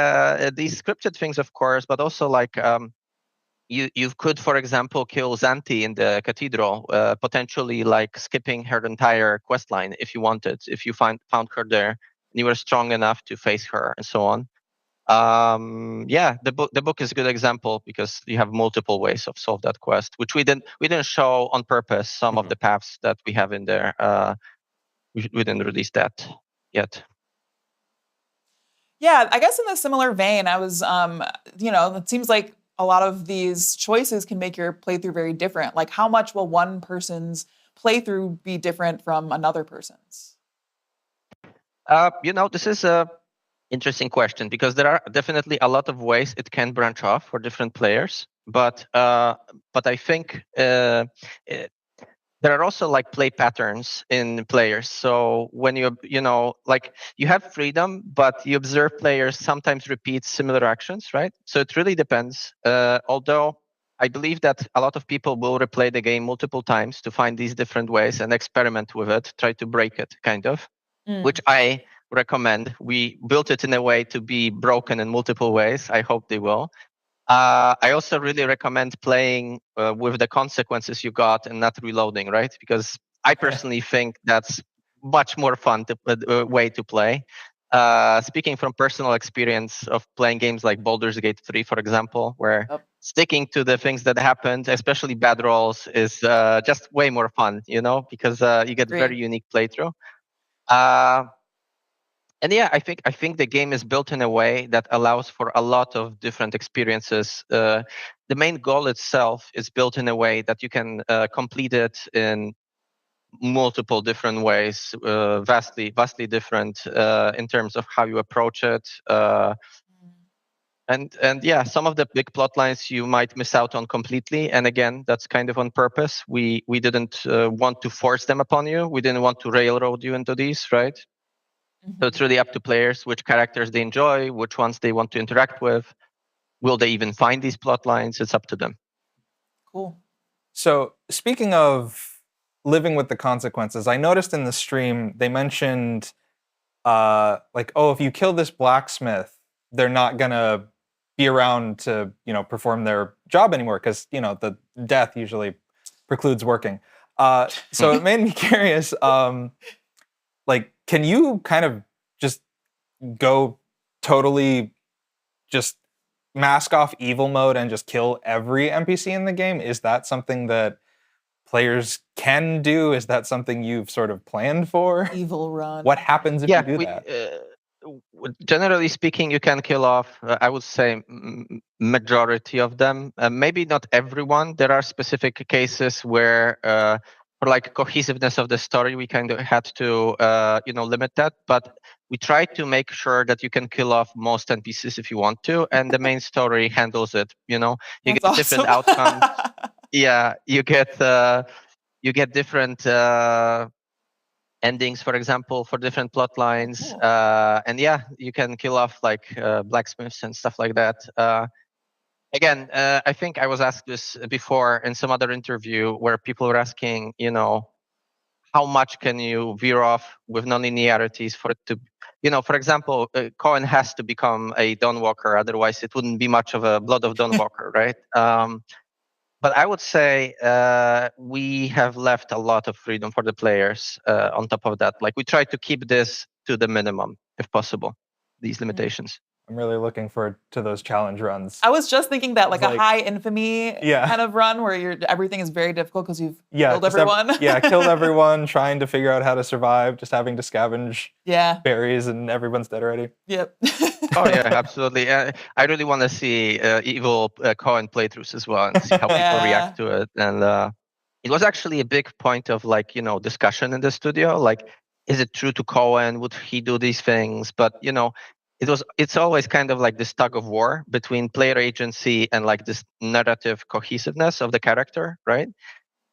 T: these scripted things, of course, but also like. You could, for example, kill Xanthi in the cathedral, potentially like skipping her entire quest line if you wanted, if you found her there and you were strong enough to face her and so on. Yeah, the book is a good example because you have multiple ways of solve that quest, which we didn't show on purpose. Some of the paths that we have in there, we didn't release that yet.
R: Yeah, I guess in a similar vein, I was, you know, it seems like a lot of these choices can make your playthrough very different. Like, how much will one person's playthrough be different from another person's?
T: You know, this is a interesting question because there are definitely a lot of ways it can branch off for different players. But I think there are also like play patterns in players. So when you know, like you have freedom, but you observe players sometimes repeat similar actions, right? So it really depends. Although I believe that a lot of people will replay the game multiple times to find these different ways and experiment with it, try to break it, kind of, which I recommend. We built it in a way to be broken in multiple ways. I hope they will. I also really recommend playing with the consequences you got and not reloading, right? Because I personally think that's much more fun way to play. Speaking from personal experience of playing games like Baldur's Gate 3, for example, where sticking to the things that happened, especially bad rolls, is just way more fun, you know, because you get very unique playthrough. And yeah, I think the game is built in a way that allows for a lot of different experiences. The main goal itself is built in a way that you can complete it in multiple different ways, vastly different in terms of how you approach it. And yeah, some of the big plot lines you might miss out on completely. And again, that's kind of on purpose. We didn't want to force them upon you. We didn't want to railroad you into these, right? So it's really up to players which characters they enjoy, which ones they want to interact with. Will they even find these plot lines? It's up to them.
R: Cool.
Q: So speaking of living with the consequences, I noticed in the stream they mentioned like, oh, if you kill this blacksmith, they're not gonna be around to, you know, perform their job anymore because, you know, the death usually precludes working. So it made me curious. Like, can you kind of just go totally just mask off evil mode and just kill every NPC in the game? Is that something that players can do? Is that something you've sort of planned for?
R: Evil run.
Q: What happens if you do that?
T: Generally speaking, you can kill off, I would say, majority of them. Maybe not everyone. There are specific cases where for like cohesiveness of the story, we kind of had to, you know, limit that. But we try to make sure that you can kill off most NPCs if you want to, and the main story handles it. You know, you get different outcomes. Yeah, you get different endings, for example, for different plot lines. And yeah, you can kill off like blacksmiths and stuff like that. Again, I think I was asked this before in some other interview where people were asking, you know, how much can you veer off with non-linearities for it to, you know, for example, Cohen has to become a Dawnwalker, otherwise it wouldn't be much of a Blood of Dawnwalker, right? But I would say we have left a lot of freedom for the players on top of that. Like we try to keep this to the minimum, if possible, these limitations.
Q: I'm really looking forward to those challenge runs.
R: I was just thinking that like a high infamy kind of run where everything is very difficult because you've killed everyone.
Q: Killed everyone, trying to figure out how to survive, just having to scavenge berries and everyone's dead already.
R: Yep.
T: Oh yeah, absolutely. I really want to see evil Cohen playthroughs as well and see how people react to it. And it was actually a big point of like, discussion in the studio. Like, is it true to Cohen? Would he do these things? But, it's always kind of like this tug of war between player agency and like this narrative cohesiveness of the character, right?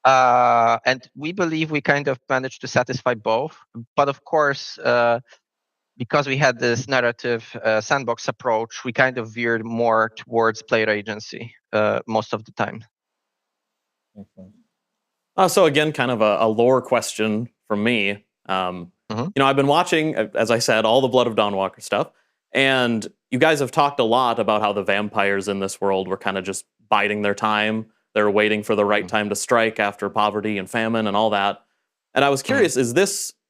T: And we believe we kind of managed to satisfy both. But of course, because we had this narrative sandbox approach, we kind of veered more towards player agency most of the time.
S: So again, kind of a lore question from me. I've been watching, as I said, all the Blood of Dawnwalker stuff. And you guys have talked a lot about how the vampires in this world were kind of just biding their time. They were waiting for the right time to strike after poverty and famine and all that. And I was curious,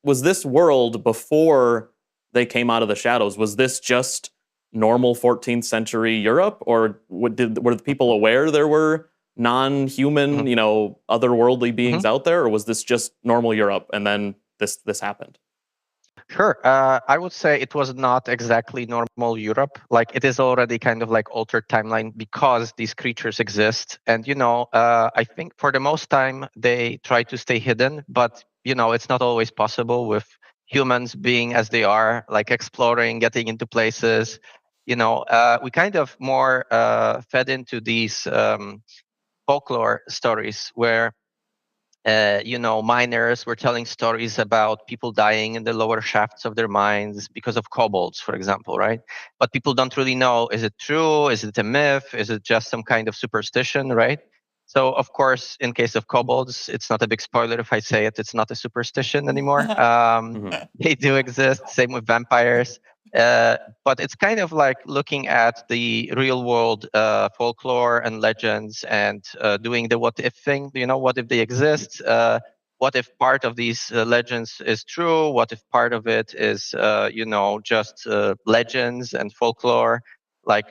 S: was this world before they came out of the shadows? Was this just normal 14th century Europe? Or were the people aware there were non-human, otherworldly beings out there? Or was this just normal Europe and then this happened?
T: Sure. I would say it was not exactly normal Europe. Like, it is already kind of like altered timeline because these creatures exist. And, I think for the most time, they try to stay hidden. But, it's not always possible with humans being as they are, like exploring, getting into places. We kind of more fed into these folklore stories where miners were telling stories about people dying in the lower shafts of their mines because of kobolds, for example, right? But people don't really know, is it true? Is it a myth? Is it just some kind of superstition, right? So, of course, in case of kobolds, it's not a big spoiler if I say it, it's not a superstition anymore. They do exist, same with vampires. But it's kind of like looking at the real world folklore and legends and doing the what if thing. What if they exist? What if part of these legends is true? What if part of it is, just legends and folklore, like,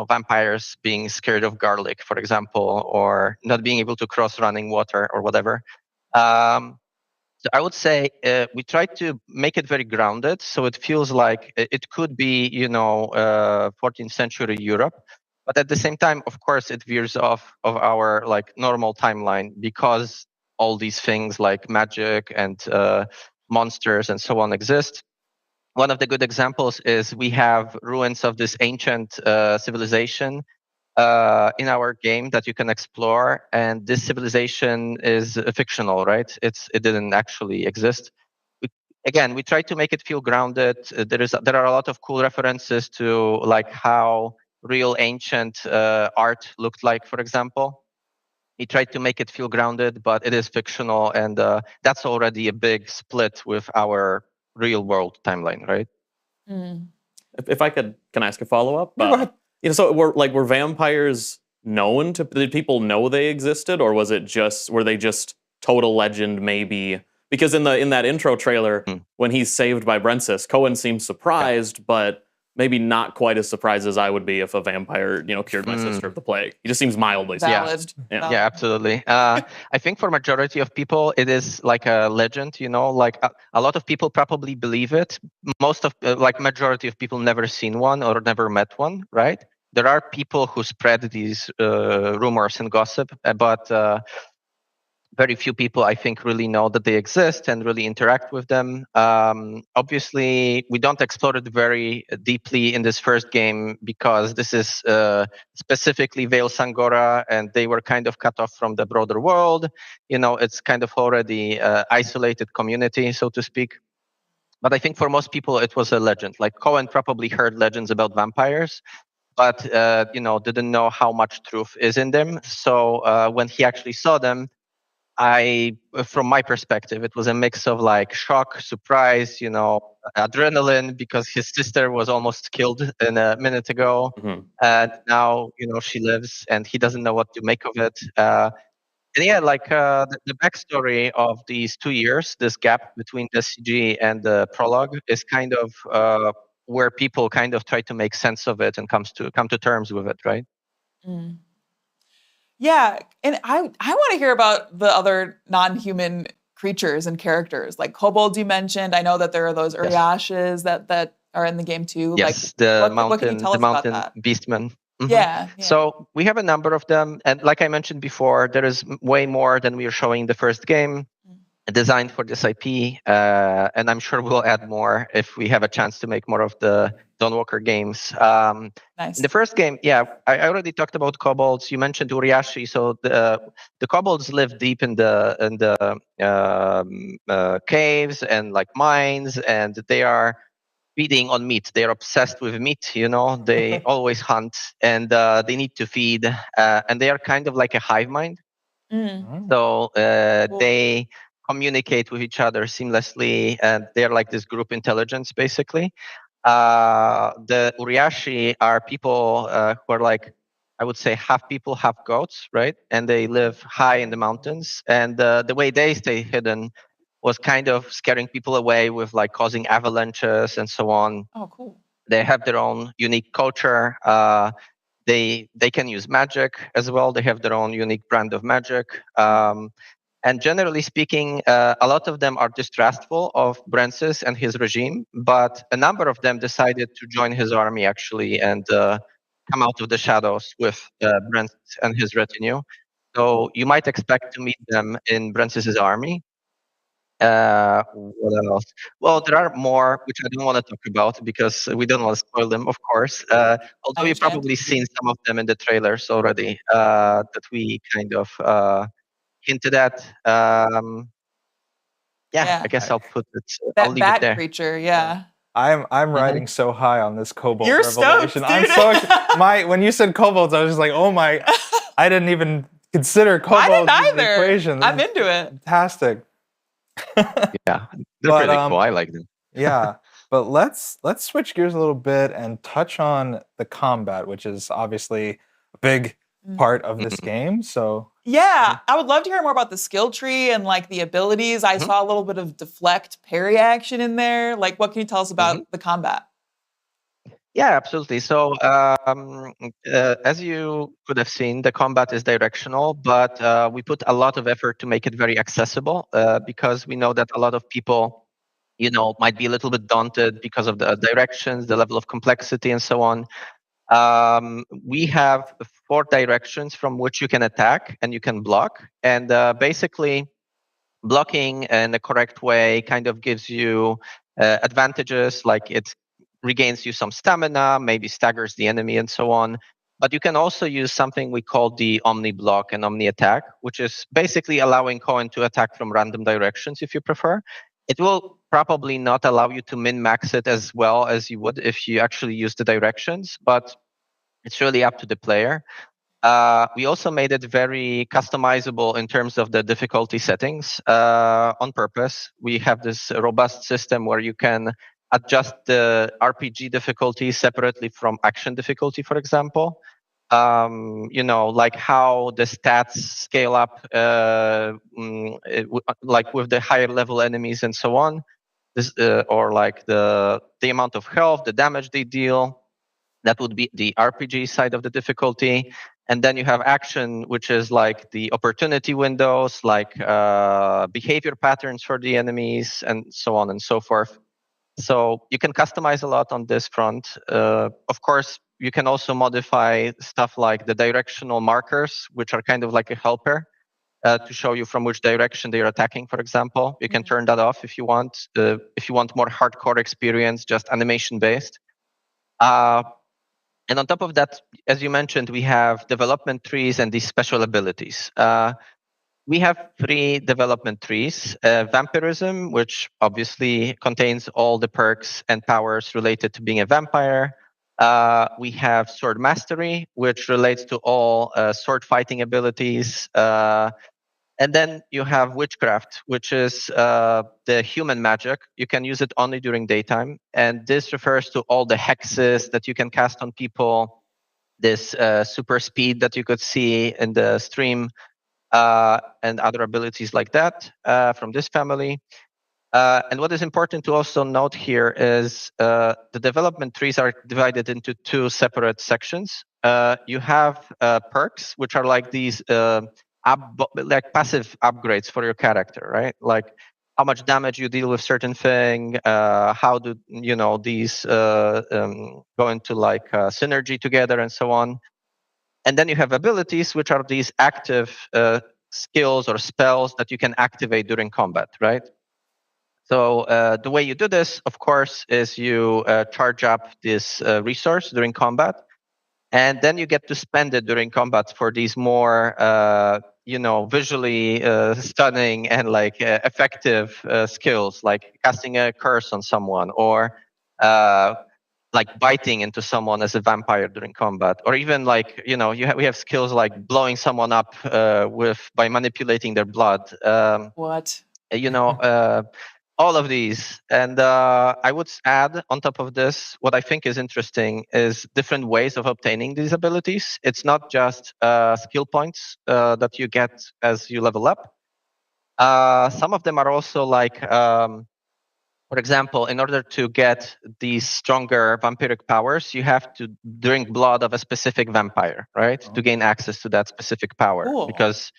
T: vampires being scared of garlic, for example, or not being able to cross running water or whatever. So I would say we try to make it very grounded, so it feels like it could be, 14th century Europe, but at the same time, of course, it veers off of our like normal timeline because all these things like magic and monsters and so on exist. One of the good examples is we have ruins of this ancient civilization in our game that you can explore, and this civilization is fictional, right? It didn't actually exist. We try to make it feel grounded. There are a lot of cool references to like how real ancient art looked like, for example. We tried to make it feel grounded, but it is fictional, and that's already a big split with our real world timeline, right?
S: If I can I ask a follow-up? So were vampires known to? Did people know they existed, or were they just total legend? Maybe because in that intro trailer, when he's saved by Brensis, Cohen seems surprised, but maybe not quite as surprised as I would be if a vampire, cured my sister of the plague. He just seems mildly surprised.
T: Yeah, absolutely. I think for majority of people, it is like a legend. Like a lot of people probably believe it. Most of majority of people never seen one or never met one, right? There are people who spread these rumors and gossip, but very few people, I think, really know that they exist and really interact with them. Obviously, we don't explore it very deeply in this first game because this is specifically Vale Sangora, and they were kind of cut off from the broader world. It's kind of already isolated community, so to speak. But I think for most people, it was a legend. Like Cohen probably heard legends about vampires, but didn't know how much truth is in them. So when he actually saw them, from my perspective, it was a mix of like shock, surprise, adrenaline, because his sister was almost killed a minute ago, and now she lives, and he doesn't know what to make of it. And yeah, the backstory of these 2 years, this gap between the CG and the prologue, is kind of where people kind of try to make sense of it and come to terms with it, right?
R: Yeah, and I want to hear about the other non-human creatures and characters, like kobolds you mentioned. I know that there are those Uriashes that are in the game too.
T: Yes,
R: what can you tell us about that?
T: Beastmen. Mhm.
R: Yeah.
T: So we have a number of them, and like I mentioned before, there is way more than we are showing the first game designed for this IP, and I'm sure we'll add more if we have a chance to make more of the Dawnwalker games.
R: Nice.
T: In the first game, yeah, I already talked about kobolds. You mentioned Uriashi, so the kobolds live deep in the caves and like mines, and they are feeding on meat. They're obsessed with meat. They always hunt, and they need to feed, and they are kind of like a hive mind. So they communicate with each other seamlessly, and they're like this group intelligence, basically. The Uriashi are people who are like, I would say, half people, half goats, right? And they live high in the mountains. And the way they stay hidden was kind of scaring people away with like causing avalanches and so on.
R: Oh, cool.
T: They have their own unique culture. They can use magic as well. They have their own unique brand of magic. And generally speaking, a lot of them are distrustful of Brancis and his regime, but a number of them decided to join his army actually and come out of the shadows with Brancis and his retinue. So you might expect to meet them in Brancis's army. What else? Well, there are more which I don't want to talk about because we don't want to spoil them, of course. Although you've probably seen some of them in the trailers already that we kind of hinted at. Yeah, I guess I'll put it. I'll
R: That
T: leave it
R: bat
T: there.
R: creature, yeah.
Q: I'm riding so high on this kobold
R: You're
Q: revelation.
R: stoked,
Q: I'm
R: dude.
Q: so excited. When you said kobolds, I was just like, oh my! I didn't even consider kobolds in the
R: either.
Q: equation.
R: I'm into it.
Q: Fantastic.
T: Yeah, they're
Q: But,
T: really cool. I like them.
Q: Yeah, but let's switch gears a little bit and touch on the combat, which is obviously a big part of this game. So
R: Yeah, I would love to hear more about the skill tree and like the abilities. I saw a little bit of deflect parry action in there. Like, what can you tell us about the combat?
T: Yeah, absolutely. So as you could have seen, the combat is directional, but we put a lot of effort to make it very accessible because we know that a lot of people, might be a little bit daunted because of the directions, the level of complexity, and so on. We have 4 directions from which you can attack and you can block. And basically, blocking in the correct way kind of gives you advantages, like it regains you some stamina, maybe staggers the enemy, and so on. But you can also use something we call the Omni Block and Omni Attack, which is basically allowing Cohen to attack from random directions if you prefer. It will probably not allow you to min-max it as well as you would if you actually use the directions, but it's really up to the player. We also made it very customizable in terms of the difficulty settings on purpose. We have this robust system where you can adjust the RPG difficulty separately from action difficulty, for example. Like how the stats scale up, like with the higher level enemies and so on. Or like the amount of health, the damage they deal. That would be the RPG side of the difficulty. And then you have action, which is like the opportunity windows, like behavior patterns for the enemies, and so on and so forth. So you can customize a lot on this front. Of course, you can also modify stuff like the directional markers, which are kind of like a helper to show you from which direction they are attacking, for example. You can turn that off if you want. If you want more hardcore experience, just animation-based. And on top of that, as you mentioned, we have development trees and these special abilities. We have 3 development trees. Vampirism, which obviously contains all the perks and powers related to being a vampire. We have Sword Mastery, which relates to all sword fighting abilities. And then you have Witchcraft, which is the human magic. You can use it only during daytime. And this refers to all the hexes that you can cast on people, this super speed that you could see in the stream, and other abilities like that from this family. And what is important to also note here is the development trees are divided into 2 separate sections. You have perks, which are like these like passive upgrades for your character, right? Like how much damage you deal with certain thing, how do these go into like synergy together and so on. And then you have abilities, which are these active skills or spells that you can activate during combat, right? So the way you do this, of course, is you charge up this resource during combat, and then you get to spend it during combat for these more, visually stunning and like effective skills, like casting a curse on someone, or like biting into someone as a vampire during combat, or even like we have skills like blowing someone up by manipulating their blood.
R: What?
T: All of these. And I would add on top of this, what I think is interesting is different ways of obtaining these abilities. It's not just skill points that you get as you level up. Some of them are also like, for example, in order to get these stronger vampiric powers, you have to drink blood of a specific vampire, right? To gain access to that specific power.
R: Cool.
T: Because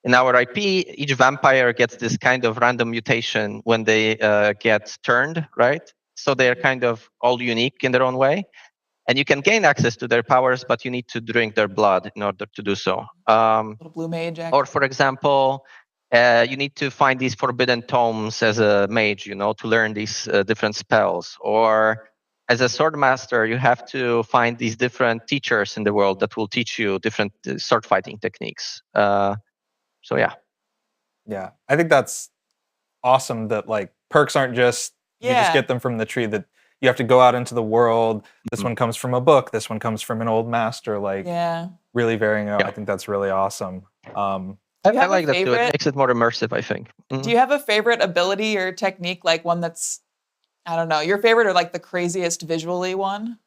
T: in our IP, each vampire gets this kind of random mutation when they get turned, right? So they're kind of all unique in their own way. And you can gain access to their powers, but you need to drink their blood in order to do so.
R: Little blue mage.
T: Or for example, you need to find these forbidden tomes as a mage, to learn these different spells. Or as a sword master, you have to find these different teachers in the world that will teach you different sword fighting techniques. So yeah,
Q: I think that's awesome that like perks aren't just you just get them from the tree, that you have to go out into the world. This one comes from a book, this one comes from an old master, like really varying out. I think that's really awesome.
T: I like that too. It makes it more immersive, I think.
R: Do you have a favorite ability or technique, like one that's, I don't know, your favorite or like the craziest visually one?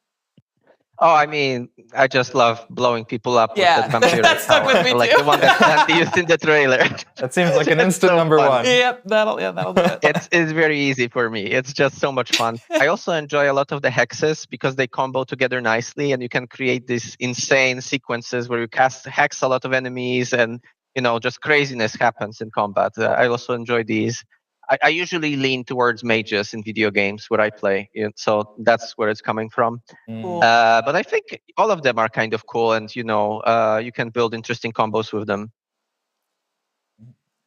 T: Oh, I mean, I just love blowing people up with that vampire
R: that stuck
T: power.
R: with me
T: Like
R: too.
T: the one that used in the trailer.
Q: That seems like an instant number one.
R: Yep, that'll do it.
T: It's very easy for me. It's just so much fun. I also enjoy a lot of the hexes because they combo together nicely, and you can create these insane sequences where you cast hex a lot of enemies, and just craziness happens in combat. I also enjoy these. I usually lean towards mages in video games where I play, so that's where it's coming from.
R: Cool.
T: But I think all of them are kind of cool, and you can build interesting combos with them.
Q: I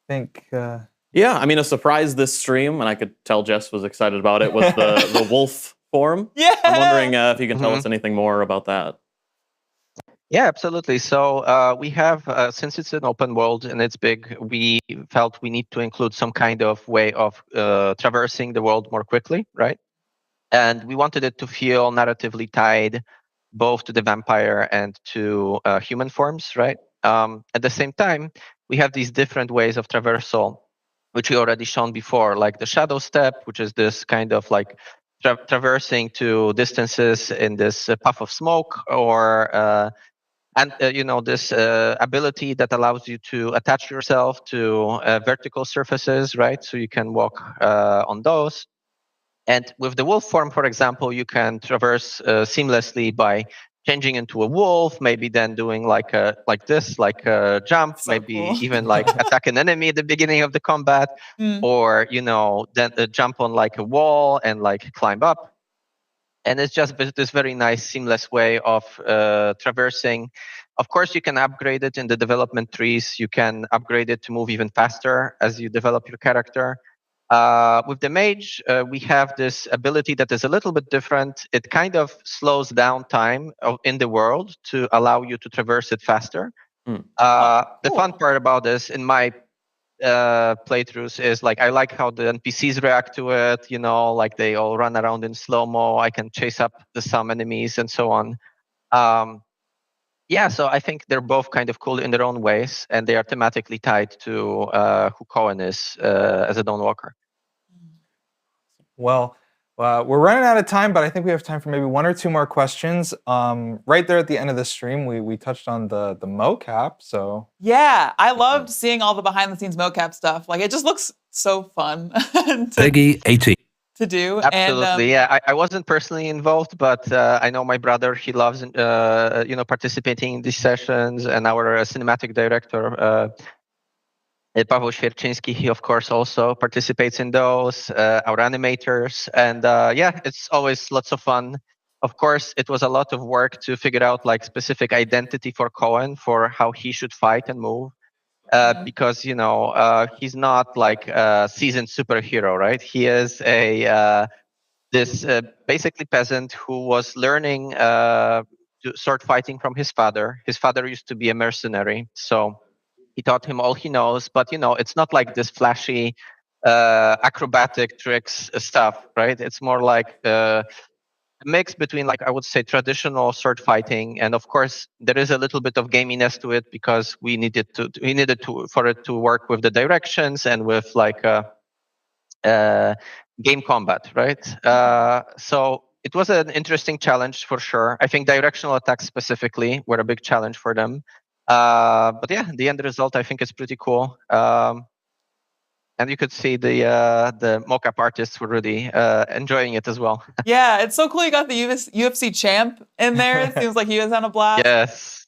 Q: think.
S: Yeah, I mean, a surprise this stream, and I could tell Jess was excited about it, was the wolf form.
R: Yeah.
S: I'm wondering if you can tell us anything more about that.
T: Yeah, absolutely. So we have, since it's an open world and it's big, we felt we need to include some kind of way of traversing the world more quickly, right? And we wanted it to feel narratively tied both to the vampire and to human forms, right? At the same time, we have these different ways of traversal, which we already shown before, like the shadow step, which is this kind of like traversing to distances in this puff of smoke, or this ability that allows you to attach yourself to vertical surfaces, right? So you can walk on those. And with the wolf form, for example, you can traverse seamlessly by changing into a wolf, maybe then doing like this, a jump, so maybe cool. Even like attack an enemy at the beginning of the combat, or then jump on like a wall and like climb up. And it's just this very nice, seamless way of traversing. Of course, you can upgrade it in the development trees. You can upgrade it to move even faster as you develop your character. With the mage, we have this ability that is a little bit different. It kind of slows down time in the world to allow you to traverse it faster.
S: Cool.
T: The fun part about this, in my playthroughs, is like I like how the NPCs react to it, like they all run around in slow-mo. I can chase up some enemies and so on. So I think they're both kind of cool in their own ways, and they are thematically tied to who Cohen is as a Dawnwalker.
Q: Well, we're running out of time, but I think we have time for maybe one or two more questions. Right there at the end of the stream, we touched on the mocap. So
R: yeah, I loved seeing all the behind-the-scenes mocap stuff. Like, it just looks so fun.
H: Peggy 18.
R: To do.
T: Absolutely,
R: and,
T: I wasn't personally involved, but I know my brother. He loves participating in these sessions, and our cinematic director Paweł Świerczyński, he of course also participates in those, our animators, and yeah, it's always lots of fun. Of course, it was a lot of work to figure out like specific identity for Cohen for how he should fight and move. Because he's not like a seasoned superhero, right? He is this basically peasant who was learning sword fighting from his father. His father used to be a mercenary, so he taught him all he knows. But it's not like this flashy acrobatic tricks stuff, right? It's more like a mix between, like, I would say, traditional sword fighting, and of course there is a little bit of gaminess to it because we needed to for it to work with the directions and with like game combat, right? So it was an interesting challenge for sure. I think directional attacks specifically were a big challenge for them. But yeah, the end result I think is pretty cool. And you could see the mocap artists were really enjoying it as well.
R: Yeah, it's so cool you got the UFC champ in there. It seems like he was on a blast.
T: Yes.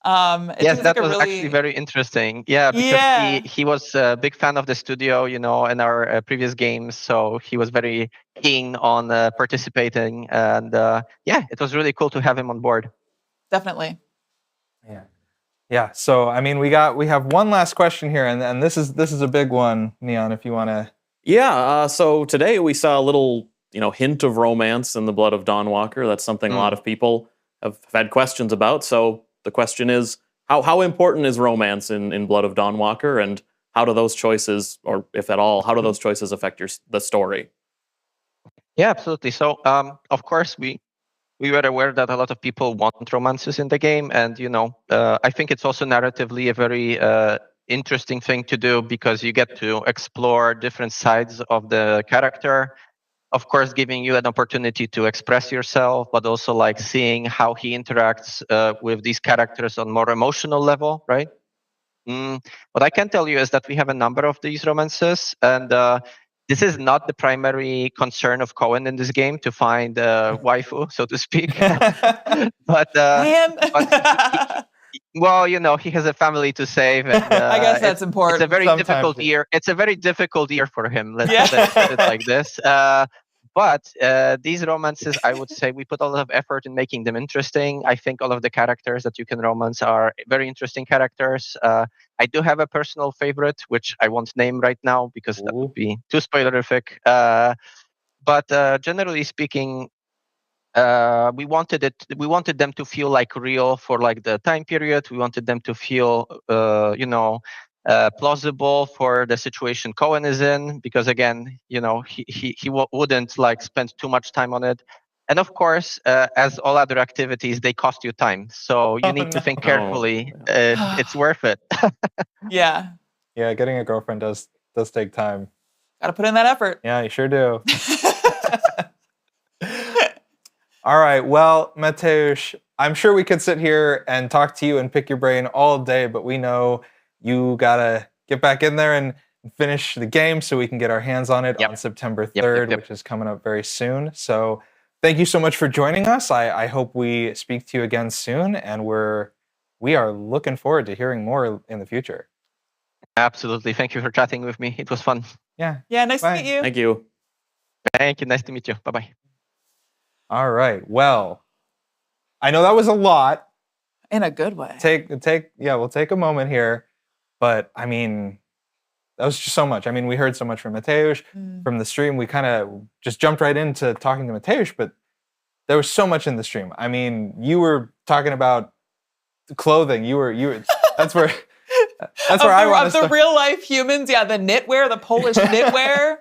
T: Yes, that was actually very interesting. Yeah, because he was a big fan of the studio, in our previous games. So he was very keen on participating. And yeah, it was really cool to have him on board.
R: Definitely.
Q: Yeah. So I mean, we have one last question here, and this is a big one, Neon. If you want to.
S: Yeah. So today we saw a little, hint of romance in the Blood of Dawnwalker. That's something a lot of people have had questions about. So the question is, how important is romance in Blood of Dawnwalker, and how do those choices, or if at all, how do those choices affect the story?
T: Yeah, absolutely. So of course we were aware that a lot of people want romances in the game, and I think it's also narratively a very interesting thing to do because you get to explore different sides of the character. Of course, giving you an opportunity to express yourself, but also like seeing how he interacts with these characters on more emotional level, right? What I can tell you is that we have a number of these romances, and this is not the primary concern of Cohen in this game, to find a waifu, so to speak. but well, he has a family to save, and
R: I guess that's important.
T: It's a very difficult year. It's a very difficult year for him. Let's put it like this. But these romances, I would say, we put a lot of effort in making them interesting. I think all of the characters that you can romance are very interesting characters. I do have a personal favorite, which I won't name right now because that would be too spoilerific. But generally speaking, we wanted them to feel like real for like the time period. We wanted them to feel, plausible for the situation Cohen is in, because again, he wouldn't like spend too much time on it. And of course, as all other activities, they cost you time. So you need to think carefully. It's worth it.
R: Yeah.
Q: Yeah, getting a girlfriend does take time.
R: Got to put in that effort.
Q: Yeah, you sure do. All right, well, Mateusz, I'm sure we could sit here and talk to you and pick your brain all day, but we know you gotta get back in there and finish the game so we can get our hands on it on September 3rd, which is coming up very soon. So thank you so much for joining us. I hope we speak to you again soon, and we are looking forward to hearing more in the future.
T: Absolutely. Thank you for chatting with me. It was fun.
Q: Yeah.
R: Yeah, nice to meet you.
S: Thank you.
T: Thank you. Nice to meet you. Bye-bye.
Q: All right. Well, I know that was a lot.
R: In a good way.
Q: We'll take a moment here. But I mean, that was just so much. I mean, we heard so much from Mateusz from the stream. We kind of just jumped right into talking to Mateusz, but there was so much in the stream. I mean, you were talking about clothing. You were. That's where I want to start.
R: The real life humans. Yeah, the knitwear, the Polish knitwear.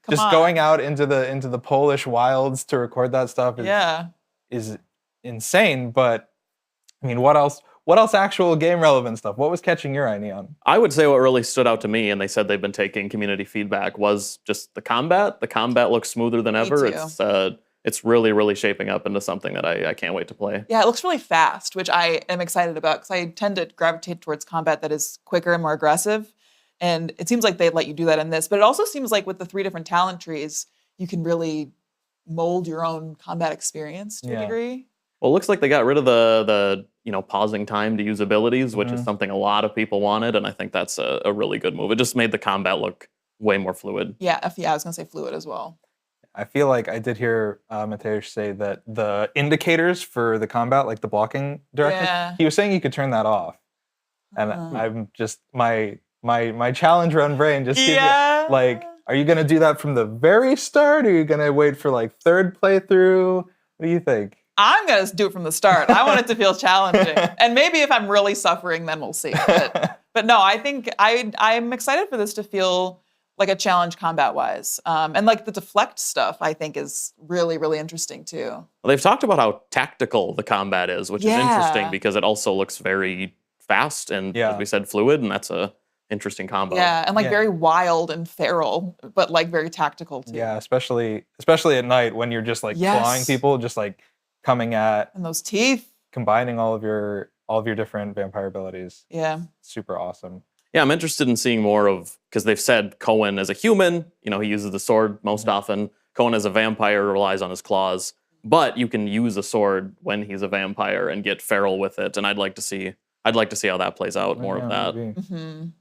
Q: Going out into the Polish wilds to record that stuff is insane. But I mean, what else actual game relevant stuff? What was catching your eye, Neon?
S: I would say what really stood out to me, and they said they've been taking community feedback, was just the combat. The combat looks smoother than ever. It's really, really shaping up into something that I can't wait to play.
R: Yeah, it looks really fast, which I am excited about because I tend to gravitate towards combat that is quicker and more aggressive. And it seems like they let you do that in this. But it also seems like with the 3 different talent trees, you can really mold your own combat experience to a degree.
S: Well, it looks like they got rid of the pausing time to use abilities, which is something a lot of people wanted, and I think that's a really good move. It just made the combat look way more fluid.
R: Yeah, I was gonna say fluid as well.
Q: I feel like I did hear Mateusz say that the indicators for the combat, like the blocking direction, he was saying you could turn that off. And I'm just my challenge run brain just keeps like, are you gonna do that from the very start? Or are you gonna wait for like third playthrough? What do you think?
R: I'm gonna do it from the start. I want it to feel challenging, and maybe if I'm really suffering, then we'll see. But no, I think I'm excited for this to feel like a challenge combat-wise. And like the deflect stuff, I think is really, really interesting too.
S: Well, they've talked about how tactical the combat is, which is interesting because it also looks very fast and, as we said, fluid, and that's a interesting combo.
R: Yeah, and like very wild and feral, but like very tactical too.
Q: Yeah, especially at night when you're just like clawing people, just like coming at
R: and those teeth,
Q: combining all of your different vampire abilities.
R: Yeah,
Q: super awesome.
S: Yeah, I'm interested in seeing more of, because they've said Cohen as a human, he uses the sword most often. Cohen as a vampire relies on his claws, but you can use a sword when he's a vampire and get feral with it. And I'd like to see how that plays out. More of that.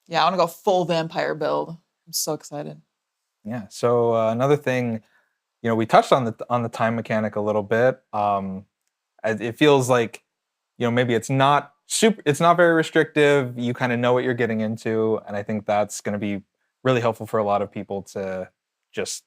R: Yeah, I want to go full vampire build. I'm so excited.
Q: Yeah. So another thing, we touched on the time mechanic a little bit. It feels like, maybe it's not very restrictive. You kind of know what you're getting into, and I think that's going to be really helpful for a lot of people to just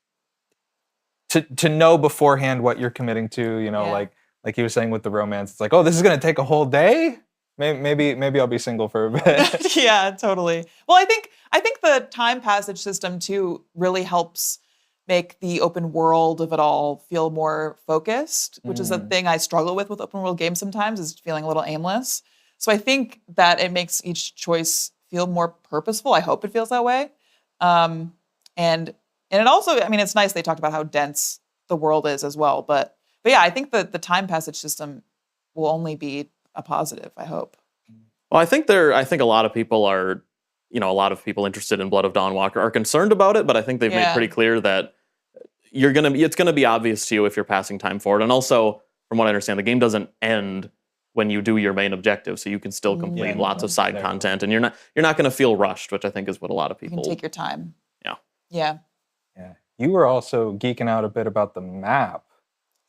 Q: to know beforehand what you're committing to. Like he was saying with the romance, it's like, oh, this is going to take a whole day. Maybe I'll be single for a bit.
R: Yeah, totally. Well, I think the time passage system too really helps make the open world of it all feel more focused, which is a thing I struggle with open world games sometimes, is feeling a little aimless. So I think that it makes each choice feel more purposeful. I hope it feels that way. And it also, it's nice they talked about how dense the world is as well. But yeah, I think that the time passage system will only be a positive, I hope.
S: Well, I think a lot of people are, a lot of people interested in Blood of Dawnwalker are concerned about it, but I think they've made pretty clear that it's gonna be obvious to you if you're passing time forward. And also, from what I understand, the game doesn't end when you do your main objective, so you can still complete lots of side content, and you're not gonna feel rushed, which I think is what a lot of people.
R: You can take your time.
S: Yeah.
R: Yeah.
Q: Yeah. You were also geeking out a bit about the map.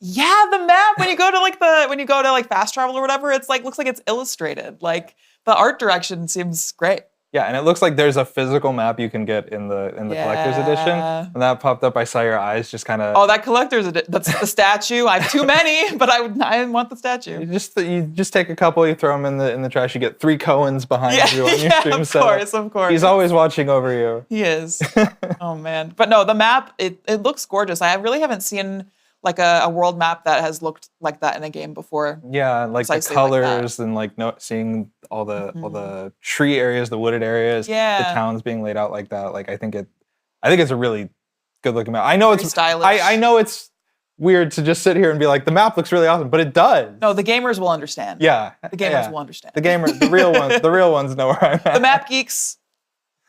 R: Yeah, the map. When you go to fast travel or whatever, it's like looks like it's illustrated. Like the art direction seems great.
Q: Yeah, and it looks like there's a physical map you can get in the collector's edition. And that popped up. I saw your eyes just kind of.
R: Oh, that collector's edition. That's the statue. I have too many, but I want the statue.
Q: You just take a couple, you throw them in the trash. You get 3 Cohens behind you on your stream setup.
R: Of course.
Q: He's always watching over you.
R: He is. Oh man, but no, the map it looks gorgeous. I really haven't seen like a world map that has looked like that in a game before.
Q: Yeah, like the colors and seeing all the tree areas, the wooded areas, the towns being laid out like that. Like I think it's a really good looking map. I know it's
R: stylish.
Q: I know it's weird to just sit here and be like, the map looks really awesome, but it does.
R: No, the gamers will understand.
Q: Yeah,
R: the gamers will understand.
Q: The real ones know where I'm at.
R: The map geeks,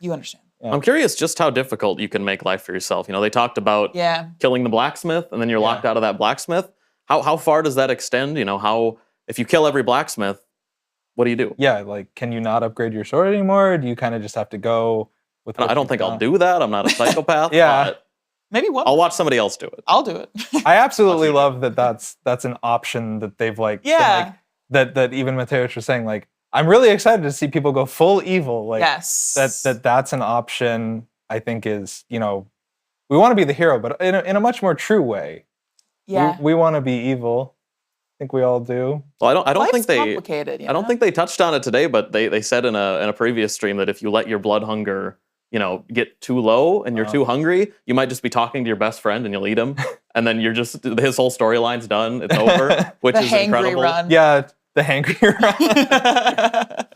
R: you understand.
S: Yeah. I'm curious just how difficult you can make life for yourself. They talked about killing the blacksmith, and then you're locked out of that blacksmith. How far does that extend? How if you kill every blacksmith, what do you do?
Q: Yeah, like can you not upgrade your sword anymore? Do you kind of just have to go with?
S: I don't think I'll do that. I'm not a psychopath.
Q: Yeah,
R: maybe one.
S: I'll watch somebody else do it.
R: I'll do it.
Q: I absolutely love that. That's an option that they've that even Mateusz was saying like. I'm really excited to see people go full evil. Like that's an option. I think is we want to be the hero, but in a much more true way.
R: Yeah,
Q: we want to be evil. I think we all do.
S: Well, I don't think they.
R: Complicated,
S: I don't think they touched on it today, but they said in a previous stream that if you let your blood hunger get too low and you're too hungry, you might just be talking to your best friend and you'll eat him, and then his whole storyline's done. It's over, which is incredible.
R: Run.
Q: Yeah. The hangry run.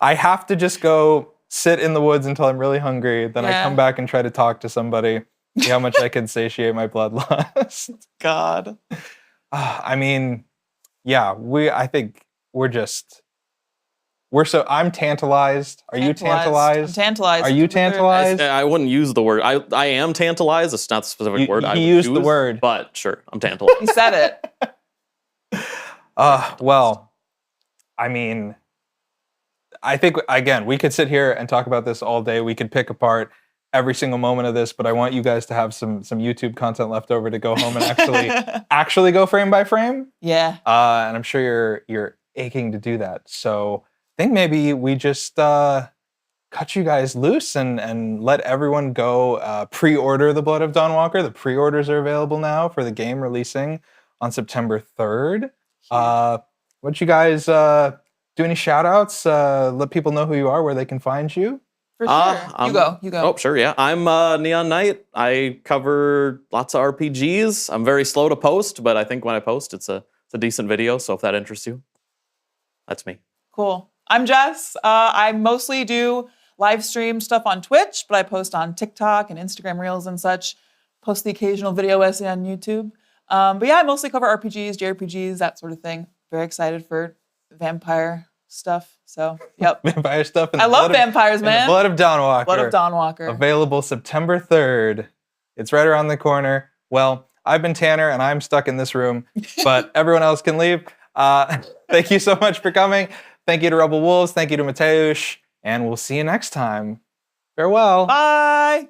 Q: I have to just go sit in the woods until I'm really hungry. Then I come back and try to talk to somebody, see how much I can satiate my bloodlust.
R: God.
Q: I think I'm tantalized. Are you tantalized?
R: I'm tantalized.
Q: Are you tantalized?
S: I wouldn't use the word. I am tantalized. It's not the specific word I would
Q: used
S: use,
Q: the word.
S: But sure, I'm tantalized.
R: He said it.
Q: Well, I mean, I think, again, we could sit here and talk about this all day. We could pick apart every single moment of this, but I want you guys to have some YouTube content left over to go home and actually go frame by frame.
R: Yeah.
Q: And I'm sure you're aching to do that. So I think maybe we just cut you guys loose and let everyone go pre-order The Blood of Dawnwalker. The pre-orders are available now for the game releasing on September 3rd. Would you guys do any shout outs? Let people know who you are, where they can find you.
R: For sure. You go.
S: Oh, sure, yeah. I'm Neon Knight. I cover lots of RPGs. I'm very slow to post, but I think when I post, it's a decent video. So if that interests you, that's me.
R: Cool. I'm Jess. I mostly do live stream stuff on Twitch, but I post on TikTok and Instagram Reels and such. Post the occasional video essay on YouTube. But yeah, I mostly cover RPGs, JRPGs, that sort of thing. Very excited for vampire stuff. So, yep.
Q: Vampire stuff.
R: I love vampires, man.
Q: The Blood of Dawnwalker.
R: Blood of Dawnwalker.
Q: Available September 3rd. It's right around the corner. Well, I've been Tanner, and I'm stuck in this room, but everyone else can leave. Thank you so much for coming. Thank you to Rebel Wolves. Thank you to Mateusz. And we'll see you next time. Farewell.
R: Bye.